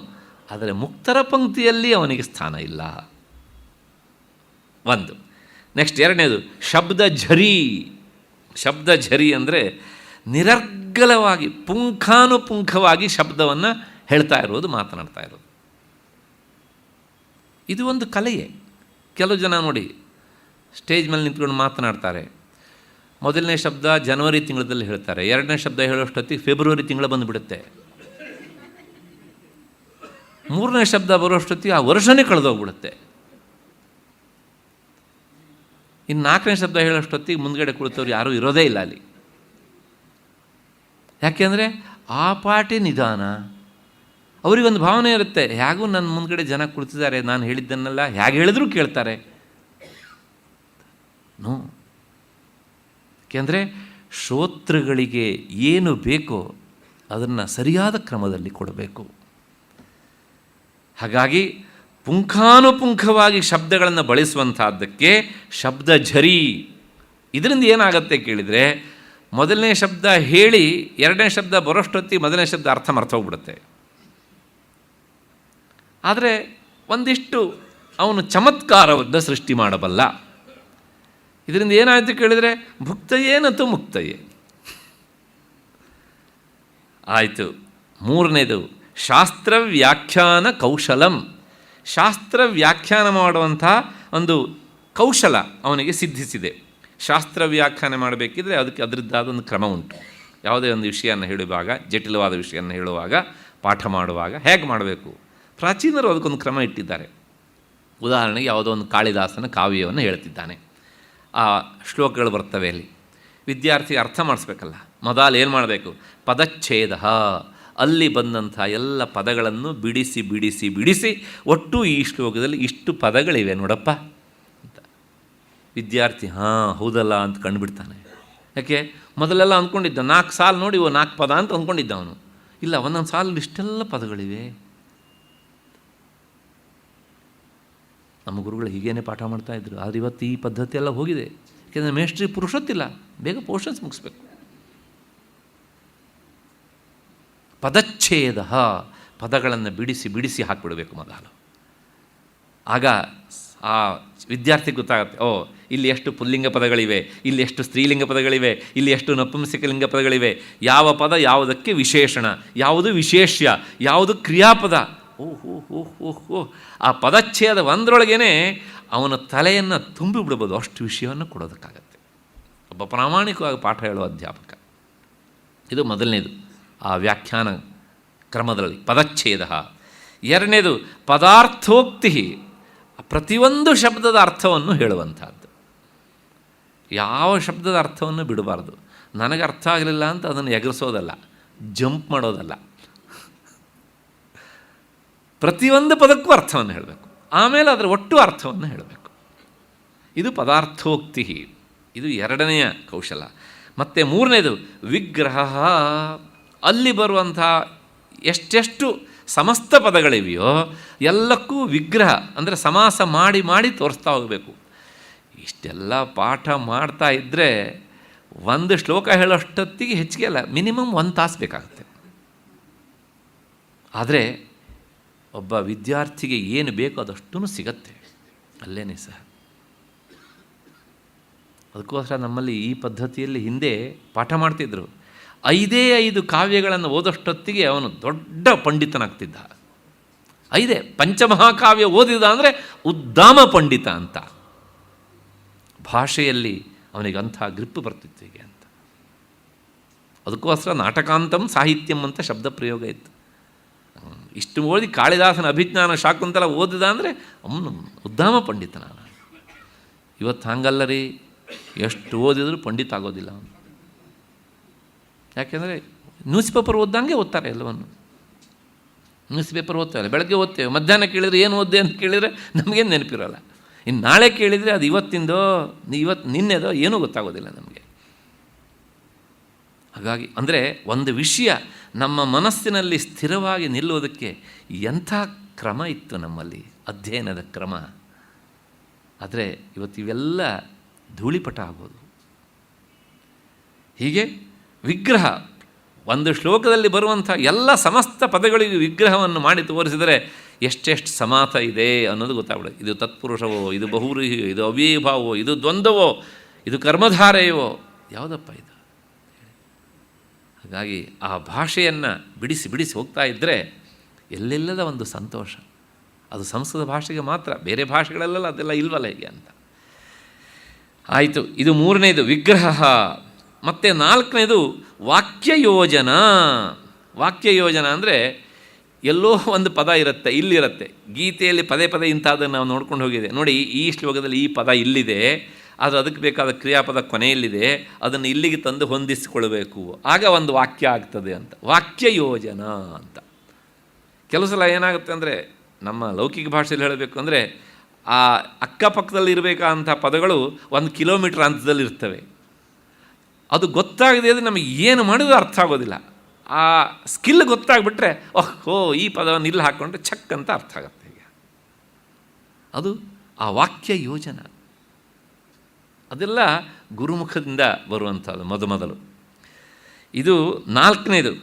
ಆದರೆ ಮುಕ್ತರ ಪಂಕ್ತಿಯಲ್ಲಿ ಅವನಿಗೆ ಸ್ಥಾನ ಇಲ್ಲ. ಒಂದು. ನೆಕ್ಸ್ಟ್ ಎರಡನೇದು ಶಬ್ದ ಝರಿ. ಶಬ್ದ ಝರಿ ಅಂದರೆ ನಿರರ್ಗಲವಾಗಿ ಪುಂಖಾನುಪುಂಖವಾಗಿ ಶಬ್ದವನ್ನು ಹೇಳ್ತಾ ಇರೋದು, ಮಾತನಾಡ್ತಾ ಇರೋದು. ಇದು ಒಂದು ಕಲೆಯೇ. ಕೆಲವು ಜನ ನೋಡಿ ಸ್ಟೇಜ್ ಮೇಲೆ ನಿಂತ್ಕೊಂಡು ಮಾತನಾಡ್ತಾರೆ. ಮೊದಲನೇ ಶಬ್ದ ಜನವರಿ ತಿಂಗಳಲ್ಲಿ ಹೇಳ್ತಾರೆ, ಎರಡನೇ ಶಬ್ದ ಹೇಳೋಷ್ಟೊತ್ತಿಗೆ ಫೆಬ್ರವರಿ ತಿಂಗಳು ಬಂದುಬಿಡುತ್ತೆ, ಮೂರನೇ ಶಬ್ದ ಬರೋಷ್ಟೊತ್ತಿಗೆ ಆ ವರ್ಷನೇ ಕಳೆದೋಗ್ಬಿಡುತ್ತೆ, ಇನ್ನು ನಾಲ್ಕನೇ ಶಬ್ದ ಹೇಳೋಷ್ಟೊತ್ತಿಗೆ ಮುಂದ್ಗಡೆ ಕುಳಿತವ್ರು ಯಾರೂ ಇರೋದೇ ಇಲ್ಲ ಅಲ್ಲಿ. ಯಾಕೆಂದರೆ ಆ ಪಾಠೆ ನಿಧಾನ. ಅವರಿಗೊಂದು ಭಾವನೆ ಇರುತ್ತೆ, ಹೇಗೂ ನನ್ನ ಮುಂದ್ಗಡೆ ಜನ ಕುಳಿತಿದ್ದಾರೆ, ನಾನು ಹೇಳಿದ್ದನ್ನೆಲ್ಲ ಹೇಗೆ ಹೇಳಿದ್ರೂ ಕೇಳ್ತಾರೆ. ನೋ. ಯಾಕೆಂದರೆ ಶ್ರೋತೃಗಳಿಗೆ ಏನು ಬೇಕೋ ಅದನ್ನು ಸರಿಯಾದ ಕ್ರಮದಲ್ಲಿ ಕೊಡಬೇಕು. ಹಾಗಾಗಿ ಪುಂಖಾನುಪುಂಖವಾಗಿ ಶಬ್ದಗಳನ್ನು ಬಳಸುವಂಥದ್ದಕ್ಕೆ ಶಬ್ದ ಝರಿ. ಇದರಿಂದ ಏನಾಗುತ್ತೆ ಕೇಳಿದರೆ, ಮೊದಲನೇ ಶಬ್ದ ಹೇಳಿ ಎರಡನೇ ಶಬ್ದ ಬರೋಷ್ಟೊತ್ತಿಗೆ ಮೊದಲನೇ ಶಬ್ದ ಅರ್ಥ ಮರ್ತೋಗ್ಬಿಡುತ್ತೆ. ಆದರೆ ಒಂದಿಷ್ಟು ಅವನು ಚಮತ್ಕಾರವನ್ನು ಸೃಷ್ಟಿ ಮಾಡಬಲ್ಲ. ಇದರಿಂದ ಏನಾಯಿತು ಕೇಳಿದರೆ ಭುಕ್ತಯೇ ನತು ಮುಕ್ತಯೇ ಆಯಿತು. ಮೂರನೇದು ಶಾಸ್ತ್ರ ವ್ಯಾಖ್ಯಾನ ಕೌಶಲಂ. ಶಾಸ್ತ್ರ ವ್ಯಾಖ್ಯಾನ ಮಾಡುವಂಥ ಒಂದು ಕೌಶಲ ಅವನಿಗೆ ಸಿದ್ಧಿಸಿದೆ. ಶಾಸ್ತ್ರ ವ್ಯಾಖ್ಯಾನ ಮಾಡಬೇಕಿದ್ರೆ ಅದಕ್ಕೆ ಅದರದ್ದಾದ ಒಂದು ಕ್ರಮ ಉಂಟು. ಯಾವುದೇ ಒಂದು ವಿಷಯವನ್ನು ಹೇಳುವಾಗ, ಜಟಿಲವಾದ ವಿಷಯವನ್ನು ಹೇಳುವಾಗ, ಪಾಠ ಮಾಡುವಾಗ ಹೇಗೆ ಮಾಡಬೇಕು, ಪ್ರಾಚೀನರು ಅದಕ್ಕೊಂದು ಕ್ರಮ ಇಟ್ಟಿದ್ದಾರೆ. ಉದಾಹರಣೆಗೆ ಯಾವುದೋ ಒಂದು ಕಾಳಿದಾಸನ ಕಾವ್ಯವನ್ನು ಹೇಳ್ತಿದ್ದಾನೆ, ಆ ಶ್ಲೋಕಗಳು ಬರ್ತವೆ ಅಲ್ಲಿ, ವಿದ್ಯಾರ್ಥಿಗೆ ಅರ್ಥ ಮಾಡಿಸ್ಬೇಕಲ್ಲ. ಮೊದಲು ಏನು ಮಾಡಬೇಕು? ಪದಚ್ಛೇದ. ಅಲ್ಲಿ ಬಂದಂಥ ಎಲ್ಲ ಪದಗಳನ್ನು ಬಿಡಿಸಿ ಬಿಡಿಸಿ ಬಿಡಿಸಿ ಒಟ್ಟು ಈ ಶ್ಲೋಕದಲ್ಲಿ ಇಷ್ಟು ಪದಗಳಿವೆ ನೋಡಪ್ಪ ಅಂತ. ವಿದ್ಯಾರ್ಥಿ ಹೌದಲ್ಲ ಅಂತ ಕಂಡುಬಿಡ್ತಾನೆ. ಯಾಕೆ? ಮೊದಲೆಲ್ಲ ಅಂದ್ಕೊಂಡಿದ್ದ 4 ಸಾಲು ನೋಡಿ 4 ಪದ ಅಂತ ಅಂದ್ಕೊಂಡಿದ್ದ ಅವನು. ಇಲ್ಲ, ಒಂದೊಂದು ಸಾಲಲ್ಲಿ ಇಷ್ಟೆಲ್ಲ ಪದಗಳಿವೆ. ನಮ್ಮ ಗುರುಗಳು ಹೀಗೇನೆ ಪಾಠ ಮಾಡ್ತಾಯಿದ್ರು. ಆದರೆ ಇವತ್ತು ಈ ಪದ್ಧತಿ ಎಲ್ಲ ಹೋಗಿದೆ. ಯಾಕೆಂದರೆ ಮೇಷ್ಟ್ರಿ ಪುರುಷೊತ್ತಿಲ್ಲ, ಬೇಗ ಪೋರ್ಷನ್ಸ್ ಮುಗಿಸ್ಬೇಕು. ಪದಚ್ಛೇದ, ಪದಗಳನ್ನು ಬಿಡಿಸಿ ಬಿಡಿಸಿ ಹಾಕಿಬಿಡಬೇಕು ಮೊದಲು. ಆಗ ಆ ವಿದ್ಯಾರ್ಥಿಗೆ ಗೊತ್ತಾಗುತ್ತೆ, ಓ ಇಲ್ಲಿ ಎಷ್ಟು ಪುಲ್ಲಿಂಗ ಪದಗಳಿವೆ, ಇಲ್ಲಿ ಎಷ್ಟು ಸ್ತ್ರೀಲಿಂಗ ಪದಗಳಿವೆ, ಇಲ್ಲಿ ಎಷ್ಟು ನಪುಂಸಕಲಿಂಗ ಪದಗಳಿವೆ, ಯಾವ ಪದ ಯಾವುದಕ್ಕೆ ವಿಶೇಷಣ, ಯಾವುದು ವಿಶೇಷ್ಯ, ಯಾವುದು ಕ್ರಿಯಾಪದ. ಓಹೋ ಆ ಪದಚ್ಛೇದ ಒಂದರೊಳಗೇ ಅವನ ತಲೆಯನ್ನು ತುಂಬಿಬಿಡ್ಬೋದು, ಅಷ್ಟು ವಿಷಯವನ್ನು ಕೊಡೋದಕ್ಕಾಗತ್ತೆ ಒಬ್ಬ ಪ್ರಾಮಾಣಿಕವಾಗಿ ಪಾಠ ಹೇಳುವ ಅಧ್ಯಾಪಕ. ಇದು ಮೊದಲನೇದು ಆ ವ್ಯಾಖ್ಯಾನ ಕ್ರಮದಲ್ಲಿ ಪದಚ್ಛೇದ. ಎರಡನೇದು ಪದಾರ್ಥೋಕ್ತಿ, ಪ್ರತಿಯೊಂದು ಶಬ್ದದ ಅರ್ಥವನ್ನು ಹೇಳುವಂಥದ್ದು. ಯಾವ ಶಬ್ದದ ಅರ್ಥವನ್ನು ಬಿಡಬಾರ್ದು. ನನಗೆ ಅರ್ಥ ಆಗಲಿಲ್ಲ ಅಂತ ಅದನ್ನು ಎಗರಿಸೋದಲ್ಲ, ಜಂಪ್ ಮಾಡೋದಲ್ಲ. ಪ್ರತಿಯೊಂದು ಪದಕ್ಕೂ ಅರ್ಥವನ್ನು ಹೇಳಬೇಕು, ಆಮೇಲೆ ಅದರ ಒಟ್ಟು ಅರ್ಥವನ್ನು ಹೇಳಬೇಕು. ಇದು ಪದಾರ್ಥೋಕ್ತಿ, ಇದು ಎರಡನೆಯ ಕೌಶಲ. ಮತ್ತು ಮೂರನೇದು ವಿಗ್ರಹ. ಅಲ್ಲಿ ಬರುವಂಥ ಎಷ್ಟೆಷ್ಟು ಸಮಸ್ತ ಪದಗಳಿವೆಯೋ ಎಲ್ಲಕ್ಕೂ ವಿಗ್ರಹ ಅಂದರೆ ಸಮಾಸ ಮಾಡಿ ಮಾಡಿ ತೋರಿಸ್ತಾ ಹೋಗಬೇಕು. ಇಷ್ಟೆಲ್ಲ ಪಾಠ ಮಾಡ್ತಾ ಇದ್ದರೆ ಒಂದು ಶ್ಲೋಕ ಹೇಳೋಷ್ಟೊತ್ತಿಗೆ ಹೆಚ್ಚಿಗೆ ಅಲ್ಲ, ಮಿನಿಮಮ್ 1 ತಾಸು ಬೇಕಾಗುತ್ತೆ. ಆದರೆ ಒಬ್ಬ ವಿದ್ಯಾರ್ಥಿಗೆ ಏನು ಬೇಕೋ ಅದಷ್ಟೂ ಸಿಗತ್ತೆ ಅಲ್ಲೇನೇ ಸಹ. ಅದಕ್ಕೋಸ್ಕರ ನಮ್ಮಲ್ಲಿ ಈ ಪದ್ಧತಿಯಲ್ಲಿ ಹಿಂದೆ ಪಾಠ ಮಾಡ್ತಿದ್ರು. 5 ಕಾವ್ಯಗಳನ್ನು ಓದೋಷ್ಟೊತ್ತಿಗೆ ಅವನು ದೊಡ್ಡ ಪಂಡಿತನಾಗ್ತಿದ್ದ. 5 ಪಂಚಮಹಾಕಾವ್ಯ ಓದಿದ ಅಂದರೆ ಉದ್ದಾಮ ಪಂಡಿತ ಅಂತ. ಭಾಷೆಯಲ್ಲಿ ಅವನಿಗಂಥ ಗ್ರಿಪ್ಪು ಬರ್ತಿತ್ತು ಹೀಗೆ ಅಂತ. ಅದಕ್ಕೋಸ್ಕರ ನಾಟಕಾಂತಂ ಸಾಹಿತ್ಯಂ ಅಂತ ಶಬ್ದ ಪ್ರಯೋಗ ಇತ್ತು. ಇಷ್ಟು ಓದಿ ಕಾಳಿದಾಸನ ಅಭಿಜ್ಞಾನ ಶಾಕುಂತಲ ಓದಿದ ಅಂದರೆ ಅವನು ಉದ್ದಾಮ ಪಂಡಿತ. ನಾನು ಇವತ್ತು ಹಂಗಲ್ಲ ರೀ, ಎಷ್ಟು ಓದಿದರೂ ಪಂಡಿತ ಆಗೋದಿಲ್ಲ ಅವನು. ಯಾಕೆಂದರೆ ನ್ಯೂಸ್ ಪೇಪರ್ ಓದ್ದಂಗೆ ಓದ್ತಾರೆ ಎಲ್ಲವನ್ನು. ನ್ಯೂಸ್ ಪೇಪರ್ ಓದ್ತಾರೆ, ಬೆಳಗ್ಗೆ ಓದ್ತೇವೆ, ಮಧ್ಯಾಹ್ನ ಕೇಳಿದರೆ ಏನು ಓದ್ದೆ ಅಂತ ಕೇಳಿದರೆ ನಮಗೇನು ನೆನಪಿರೋಲ್ಲ. ಇನ್ನು ನಾಳೆ ಕೇಳಿದರೆ ಅದು ಇವತ್ತಿಂದೋ ನಿನ್ನೆದೋ ಏನೂ ಗೊತ್ತಾಗೋದಿಲ್ಲ ನಮಗೆ. ಹಾಗಾಗಿ ಅಂದರೆ ಒಂದು ವಿಷಯ ನಮ್ಮ ಮನಸ್ಸಿನಲ್ಲಿ ಸ್ಥಿರವಾಗಿ ನಿಲ್ಲುವುದಕ್ಕೆ ಎಂಥ ಕ್ರಮ ಇತ್ತು ನಮ್ಮಲ್ಲಿ, ಅಧ್ಯಯನದ ಕ್ರಮ. ಆದರೆ ಇವತ್ತು ಇವೆಲ್ಲ ಧೂಳಿಪಟ ಆಗೋದು. ಹೀಗೆ ವಿಗ್ರಹ, ಒಂದು ಶ್ಲೋಕದಲ್ಲಿ ಬರುವಂಥ ಎಲ್ಲ ಸಮಸ್ತ ಪದಗಳಿಗೂ ವಿಗ್ರಹವನ್ನು ಮಾಡಿ ತೋರಿಸಿದರೆ ಎಷ್ಟೆಷ್ಟು ಸಮಾಸ ಇದೆ ಅನ್ನೋದು ಗೊತ್ತಾಗ್ಬಿಡುತ್ತೆ. ಇದು ತತ್ಪುರುಷವೋ, ಇದು ಬಹುವ್ರೀಹಿಯೋ, ಇದು ಅವ್ಯಯಭಾವವೋ, ಇದು ದ್ವಂದ್ವವೋ, ಇದು ಕರ್ಮಧಾರೆಯವೋ, ಯಾವುದಪ್ಪ ಇದು? ಹಾಗಾಗಿ ಆ ಭಾಷೆಯನ್ನು ಬಿಡಿಸಿ ಬಿಡಿಸಿ ಹೋಗ್ತಾ ಇದ್ದರೆ ಎಲ್ಲೆಲ್ಲದ ಒಂದು ಸಂತೋಷ. ಅದು ಸಂಸ್ಕೃತ ಭಾಷೆಗೆ ಮಾತ್ರ, ಬೇರೆ ಭಾಷೆಗಳಲ್ಲೆಲ್ಲ ಅದೆಲ್ಲ ಇಲ್ವಲ್ಲ ಹೀಗೆ ಅಂತ. ಆಯಿತು, ಇದು ಮೂರನೇದು ವಿಗ್ರಹ. ಮತ್ತು ನಾಲ್ಕನೇದು ವಾಕ್ಯಯೋಜನ. ವಾಕ್ಯಯೋಜನ ಅಂದರೆ ಎಲ್ಲೋ ಒಂದು ಪದ ಇರುತ್ತೆ, ಇಲ್ಲಿರುತ್ತೆ. ಗೀತೆಯಲ್ಲಿ ಪದೇ ಪದೇ ಇಂಥದ್ದನ್ನು ನಾವು ನೋಡ್ಕೊಂಡು ಹೋಗಿದೆ ನೋಡಿ. ಈ ಶ್ಲೋಕದಲ್ಲಿ ಈ ಪದ ಇಲ್ಲಿದೆ, ಆದರೆ ಅದಕ್ಕೆ ಬೇಕಾದ ಕ್ರಿಯಾಪದ ಕೊನೆಯಲ್ಲಿದೆ, ಅದನ್ನು ಇಲ್ಲಿಗೆ ತಂದು ಹೊಂದಿಸಿಕೊಳ್ಬೇಕು, ಆಗ ಒಂದು ವಾಕ್ಯ ಆಗ್ತದೆ ಅಂತ. ವಾಕ್ಯಯೋಜನ ಅಂತ. ಕೆಲವು ಸಲ ಏನಾಗುತ್ತೆ ಅಂದರೆ, ನಮ್ಮ ಲೌಕಿಕ ಭಾಷೆಯಲ್ಲಿ ಹೇಳಬೇಕು ಅಂದರೆ, ಆ ಅಕ್ಕಪಕ್ಕದಲ್ಲಿ ಇರಬೇಕಂಥ ಪದಗಳು 1 ಕಿಲೋಮೀಟ್ರ್ ಅಂತದಲ್ಲಿ ಇರ್ತವೆ. ಅದು ಗೊತ್ತಾಗದೆ ಅಂದರೆ ನಮಗೆ ಏನು ಮಾಡಿದ್ರು ಅರ್ಥ ಆಗೋದಿಲ್ಲ. ಆ ಸ್ಕಿಲ್ ಗೊತ್ತಾಗ್ಬಿಟ್ರೆ ಓಹೋ ಈ ಪದವನ್ನು ಇಲ್ಲಿ ಹಾಕ್ಕೊಂಡ್ರೆ ಛಕ್ ಅಂತ ಅರ್ಥ ಆಗುತ್ತೆ. ಈಗ ಅದು ಆ ವಾಕ್ಯ ಯೋಜನ. ಅದೆಲ್ಲ ಗುರುಮುಖದಿಂದ ಬರುವಂಥದ್ದು ಮೊದಲು. ಇದು ನಾಲ್ಕನೇದು.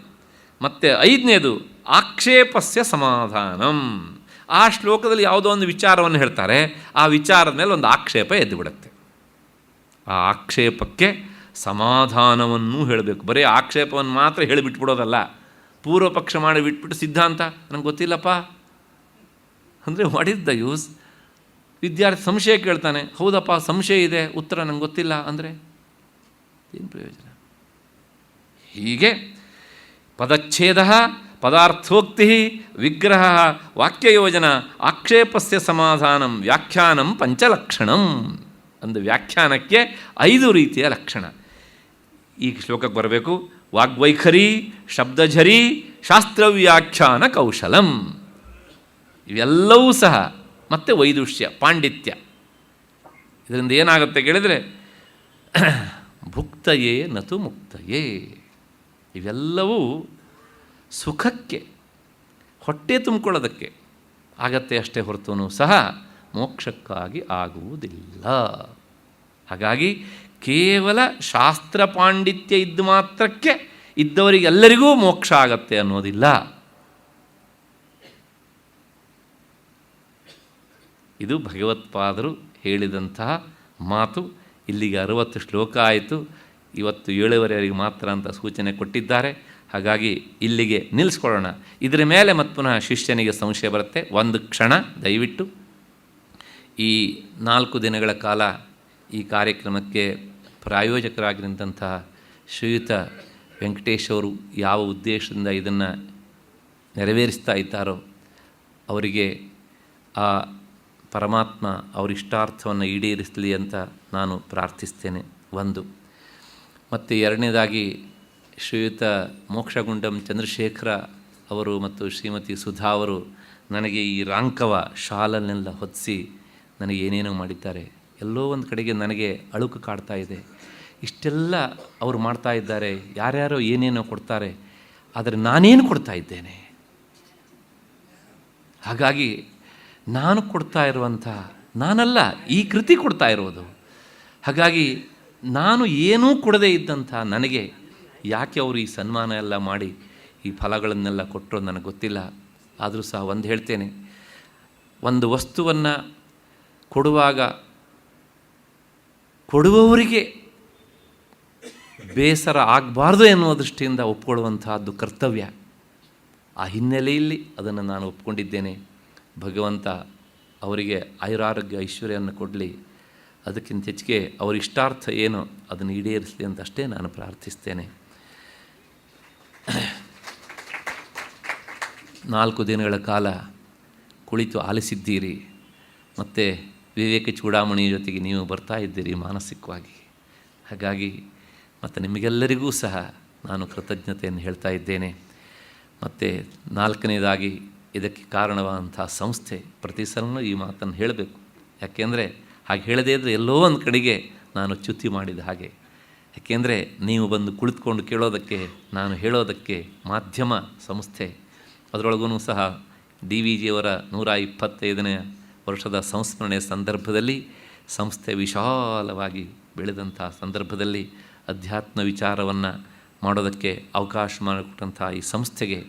ಮತ್ತು ಐದನೇದು ಆಕ್ಷೇಪಸ್ಯ ಸಮಾಧಾನಂ. ಆ ಶ್ಲೋಕದಲ್ಲಿ ಯಾವುದೋ ಒಂದು ವಿಚಾರವನ್ನು ಹೇಳ್ತಾರೆ, ಆ ವಿಚಾರದ ಮೇಲೆ ಒಂದು ಆಕ್ಷೇಪ ಎದ್ದು ಬಿಡುತ್ತೆ. ಆ ಆಕ್ಷೇಪಕ್ಕೆ ಸಮಾಧಾನವನ್ನು ಹೇಳಬೇಕು. ಬರೀ ಆಕ್ಷೇಪವನ್ನು ಮಾತ್ರ ಹೇಳಿಬಿಟ್ಬಿಡೋದಲ್ಲ. ಪೂರ್ವ ಪಕ್ಷ ಮಾಡಿ ಬಿಟ್ಬಿಟ್ಟು ಸಿದ್ಧಾಂತ ನಂಗೆ ಗೊತ್ತಿಲ್ಲಪ್ಪ ಅಂದರೆ ವಾಟ್ ಈಸ್ ದ ಯೂಸ್? ವಿದ್ಯಾರ್ಥಿ ಸಂಶಯ ಕೇಳ್ತಾನೆ, ಹೌದಪ್ಪ ಸಂಶಯ ಇದೆ, ಉತ್ತರ ನಂಗೆ ಗೊತ್ತಿಲ್ಲ ಅಂದರೆ ಏನು ಪ್ರಯೋಜನ? ಹೀಗೆ ಪದಚ್ಛೇದ, ಪದಾರ್ಥೋಕ್ತಿ, ವಿಗ್ರಹ, ವಾಕ್ಯಯೋಜನ, ಆಕ್ಷೇಪಸ್ಯ ಸಮಾಧಾನಂ, ವ್ಯಾಖ್ಯಾನಂ ಪಂಚಲಕ್ಷಣಂ. ಒಂದು ವ್ಯಾಖ್ಯಾನಕ್ಕೆ 5 ರೀತಿಯ ಲಕ್ಷಣ. ಈ ಶ್ಲೋಕಕ್ಕೆ ಬರಬೇಕು. ವಾಗ್ವೈಖರಿ, ಶಬ್ದಝರಿ, ಶಾಸ್ತ್ರವ್ಯಾಖ್ಯಾನ ಕೌಶಲಂ. ಇವೆಲ್ಲವೂ ಸಹ ಮತ್ತು ವೈದುಷ್ಯ, ಪಾಂಡಿತ್ಯ. ಇದರಿಂದ ಏನಾಗುತ್ತೆ ಕೇಳಿದರೆ ಭುಕ್ತಯೇ ನತು ಮುಕ್ತಯೇ. ಇವೆಲ್ಲವೂ ಸುಖಕ್ಕೆ, ಹೊಟ್ಟೆ ತುಂಬಿಕೊಳ್ಳೋದಕ್ಕೆ ಆಗತ್ತೆ ಅಷ್ಟೇ ಹೊರತೂ ಸಹ ಮೋಕ್ಷಕ್ಕಾಗಿ ಆಗುವುದಿಲ್ಲ. ಹಾಗಾಗಿ ಕೇವಲ ಶಾಸ್ತ್ರ ಪಾಂಡಿತ್ಯ ಇದ್ದು ಮಾತ್ರಕ್ಕೆ ಇದ್ದವರಿಗೆಲ್ಲರಿಗೂ ಮೋಕ್ಷ ಆಗತ್ತೆ ಅನ್ನೋದಿಲ್ಲ. ಇದು ಭಗವತ್ಪಾದರು ಹೇಳಿದಂತಹ ಮಾತು. ಇಲ್ಲಿಗೆ 60 ಶ್ಲೋಕ ಆಯಿತು. ಇವತ್ತು 7:15 ಮಾತ್ರ ಅಂತ ಸೂಚನೆ ಕೊಟ್ಟಿದ್ದಾರೆ. ಹಾಗಾಗಿ ಇಲ್ಲಿಗೆ ನಿಲ್ಲಿಸ್ಕೊಳ್ಳೋಣ. ಇದರ ಮೇಲೆ ಮತ್ತು ಪುನಃ ಶಿಷ್ಯನಿಗೆ ಸಂಶಯ ಬರುತ್ತೆ. ಒಂದು ಕ್ಷಣ ದಯವಿಟ್ಟು ಈ 4 ದಿನಗಳ ಕಾಲ ಈ ಕಾರ್ಯಕ್ರಮಕ್ಕೆ ಪ್ರಾಯೋಜಕರಾಗಿರುವಂತಹ ಶ್ರೀಯುತ ವೆಂಕಟೇಶ್ ಅವರು ಯಾವ ಉದ್ದೇಶದಿಂದ ಇದನ್ನು ನೆರವೇರಿಸ್ತಾ ಇದ್ದಾರೋ ಅವರಿಗೆ ಆ ಪರಮಾತ್ಮ ಅವರ ಇಷ್ಟಾರ್ಥವನ್ನು ಈಡೇರಿಸಲಿ ಅಂತ ನಾನು ಪ್ರಾರ್ಥಿಸ್ತೇನೆ. ಒಂದು. ಮತ್ತು ಎರಡನೇದಾಗಿ ಶ್ರೀಯುತ ಮೋಕ್ಷಗುಂಡಂ ಚಂದ್ರಶೇಖರ ಅವರು ಮತ್ತು ಶ್ರೀಮತಿ ಸುಧಾ ಅವರು ನನಗೆ ಈ ರಾಂಕವ ಶಾಲನ್ನೆಲ್ಲ ಹೊದಿಸಿ ನನಗೆ ಏನೇನೋ ಮಾಡಿದ್ದಾರೆ. ಎಲ್ಲೋ ಒಂದು ಕಡೆಗೆ ನನಗೆ ಅಳುಕು ಕಾಡ್ತಾ ಇದೆ. ಇಷ್ಟೆಲ್ಲ ಅವರು ಮಾಡ್ತಾ ಇದ್ದಾರೆ, ಯಾರ್ಯಾರೋ ಏನೇನೋ ಕೊಡ್ತಾರೆ, ಆದರೆ ನಾನೇನು ಕೊಡ್ತಾ ಇದ್ದೇನೆ? ಹಾಗಾಗಿ ನಾನು ಕೊಡ್ತಾ ಇರುವಂಥ ನಾನಲ್ಲ, ಈ ಕೃತಿ ಕೊಡ್ತಾ ಇರೋದು. ಹಾಗಾಗಿ ನಾನು ಏನೂ ಕೊಡದೇ ಇದ್ದಂಥ ನನಗೆ ಯಾಕೆ ಅವರು ಈ ಸನ್ಮಾನ ಎಲ್ಲ ಮಾಡಿ ಈ ಫಲಗಳನ್ನೆಲ್ಲ ಕೊಟ್ಟರು ನನಗೆ ಗೊತ್ತಿಲ್ಲ. ಆದರೂ ಸಹ ಒಂದು ಹೇಳ್ತೇನೆ, ಒಂದು ವಸ್ತುವನ್ನು ಕೊಡುವಾಗ ಕೊಡುವವರಿಗೆ ಬೇಸರ ಆಗಬಾರ್ದು ಎನ್ನುವ ದೃಷ್ಟಿಯಿಂದ ಒಪ್ಕೊಳ್ಳುವಂತಹದ್ದು ಕರ್ತವ್ಯ. ಆ ಹಿನ್ನೆಲೆಯಲ್ಲಿ ಅದನ್ನು ನಾನು ಒಪ್ಕೊಂಡಿದ್ದೇನೆ. ಭಗವಂತ ಅವರಿಗೆ ಆಯುರಾರೋಗ್ಯ ಐಶ್ವರ್ಯವನ್ನು ಕೊಡಲಿ. ಅದಕ್ಕಿಂತ ಹೆಚ್ಚಿಗೆ ಅವರ ಇಷ್ಟಾರ್ಥ ಏನೋ ಅದನ್ನು ಈಡೇರಿಸಲಿ ಅಂತಷ್ಟೇ ನಾನು ಪ್ರಾರ್ಥಿಸ್ತೇನೆ. 4 ದಿನಗಳ ಕಾಲ ಕುಳಿತು ಆಲಿಸಿದ್ದೀರಿ. ಮತ್ತು ವಿವೇಕ ಚೂಡಾಮಣಿ ಜೊತೆಗೆ ನೀವು ಬರ್ತಾ ಇದ್ದೀರಿ ಮಾನಸಿಕವಾಗಿ. ಹಾಗಾಗಿ ಮತ್ತು ನಿಮಗೆಲ್ಲರಿಗೂ ಸಹ ನಾನು ಕೃತಜ್ಞತೆಯನ್ನು ಹೇಳ್ತಾ ಇದ್ದೇನೆ. ಮತ್ತು 4ನೇದಾಗಿ ಇದಕ್ಕೆ ಕಾರಣವಾದಂಥ ಸಂಸ್ಥೆ, ಪ್ರತಿ ಸಲವೂ ಈ ಮಾತನ್ನು ಹೇಳಬೇಕು. ಯಾಕೆಂದರೆ ಹಾಗೆ ಹೇಳದೇ ಇದ್ದರೆ ಎಲ್ಲೋ ಒಂದು ಕಡೆಗೆ ನಾನು ಚ್ಯುತಿ ಮಾಡಿದ ಹಾಗೆ. ಯಾಕೆಂದರೆ ನೀವು ಬಂದು ಕುಳಿತುಕೊಂಡು ಕೇಳೋದಕ್ಕೆ, ನಾನು ಹೇಳೋದಕ್ಕೆ ಮಾಧ್ಯಮ ಸಂಸ್ಥೆ. ಅದರೊಳಗೂ ಸಹ DVಜಿಯವರ 125ನೇ ವರ್ಷದ ಸಂಸ್ಮರಣೆ ಸಂದರ್ಭದಲ್ಲಿ ಸಂಸ್ಥೆ ವಿಶಾಲವಾಗಿ ಬೆಳೆದಂಥ ಸಂದರ್ಭದಲ್ಲಿ ಅಧ್ಯಾತ್ಮ ವಿಚಾರವನ್ನು ಮಾಡೋದಕ್ಕೆ ಅವಕಾಶ ಮಾಡಿಕೊಟ್ಟಂಥ ಈ ಸಂಸ್ಥೆಗೆ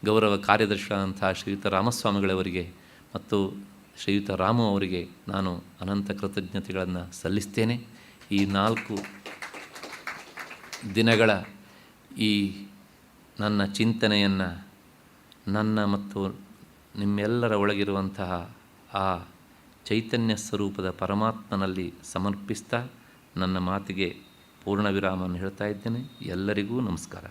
ಗೌರವ ಕಾರ್ಯದರ್ಶಿಯಾದಂಥ ಶ್ರೀಯುತ ರಾಮಸ್ವಾಮಿಗಳವರಿಗೆ ಮತ್ತು ಶ್ರೀಯುತ ರಾಮು ಅವರಿಗೆ ನಾನು ಅನಂತ ಕೃತಜ್ಞತೆಗಳನ್ನು ಸಲ್ಲಿಸ್ತೇನೆ. ಈ 4 ದಿನಗಳ ಈ ನನ್ನ ಚಿಂತನೆಯನ್ನು ನನ್ನ ಮತ್ತು ನಿಮ್ಮೆಲ್ಲರ ಒಳಗಿರುವಂತಹ ಆ ಚೈತನ್ಯ ಸ್ವರೂಪದ ಪರಮಾತ್ಮನಲ್ಲಿ ಸಮರ್ಪಿಸ್ತಾ ನನ್ನ ಮಾತಿಗೆ ಪೂರ್ಣ ವಿರಾಮವನ್ನು ಹೇಳ್ತಾ ಇದ್ದೇನೆ. ಎಲ್ಲರಿಗೂ ನಮಸ್ಕಾರ.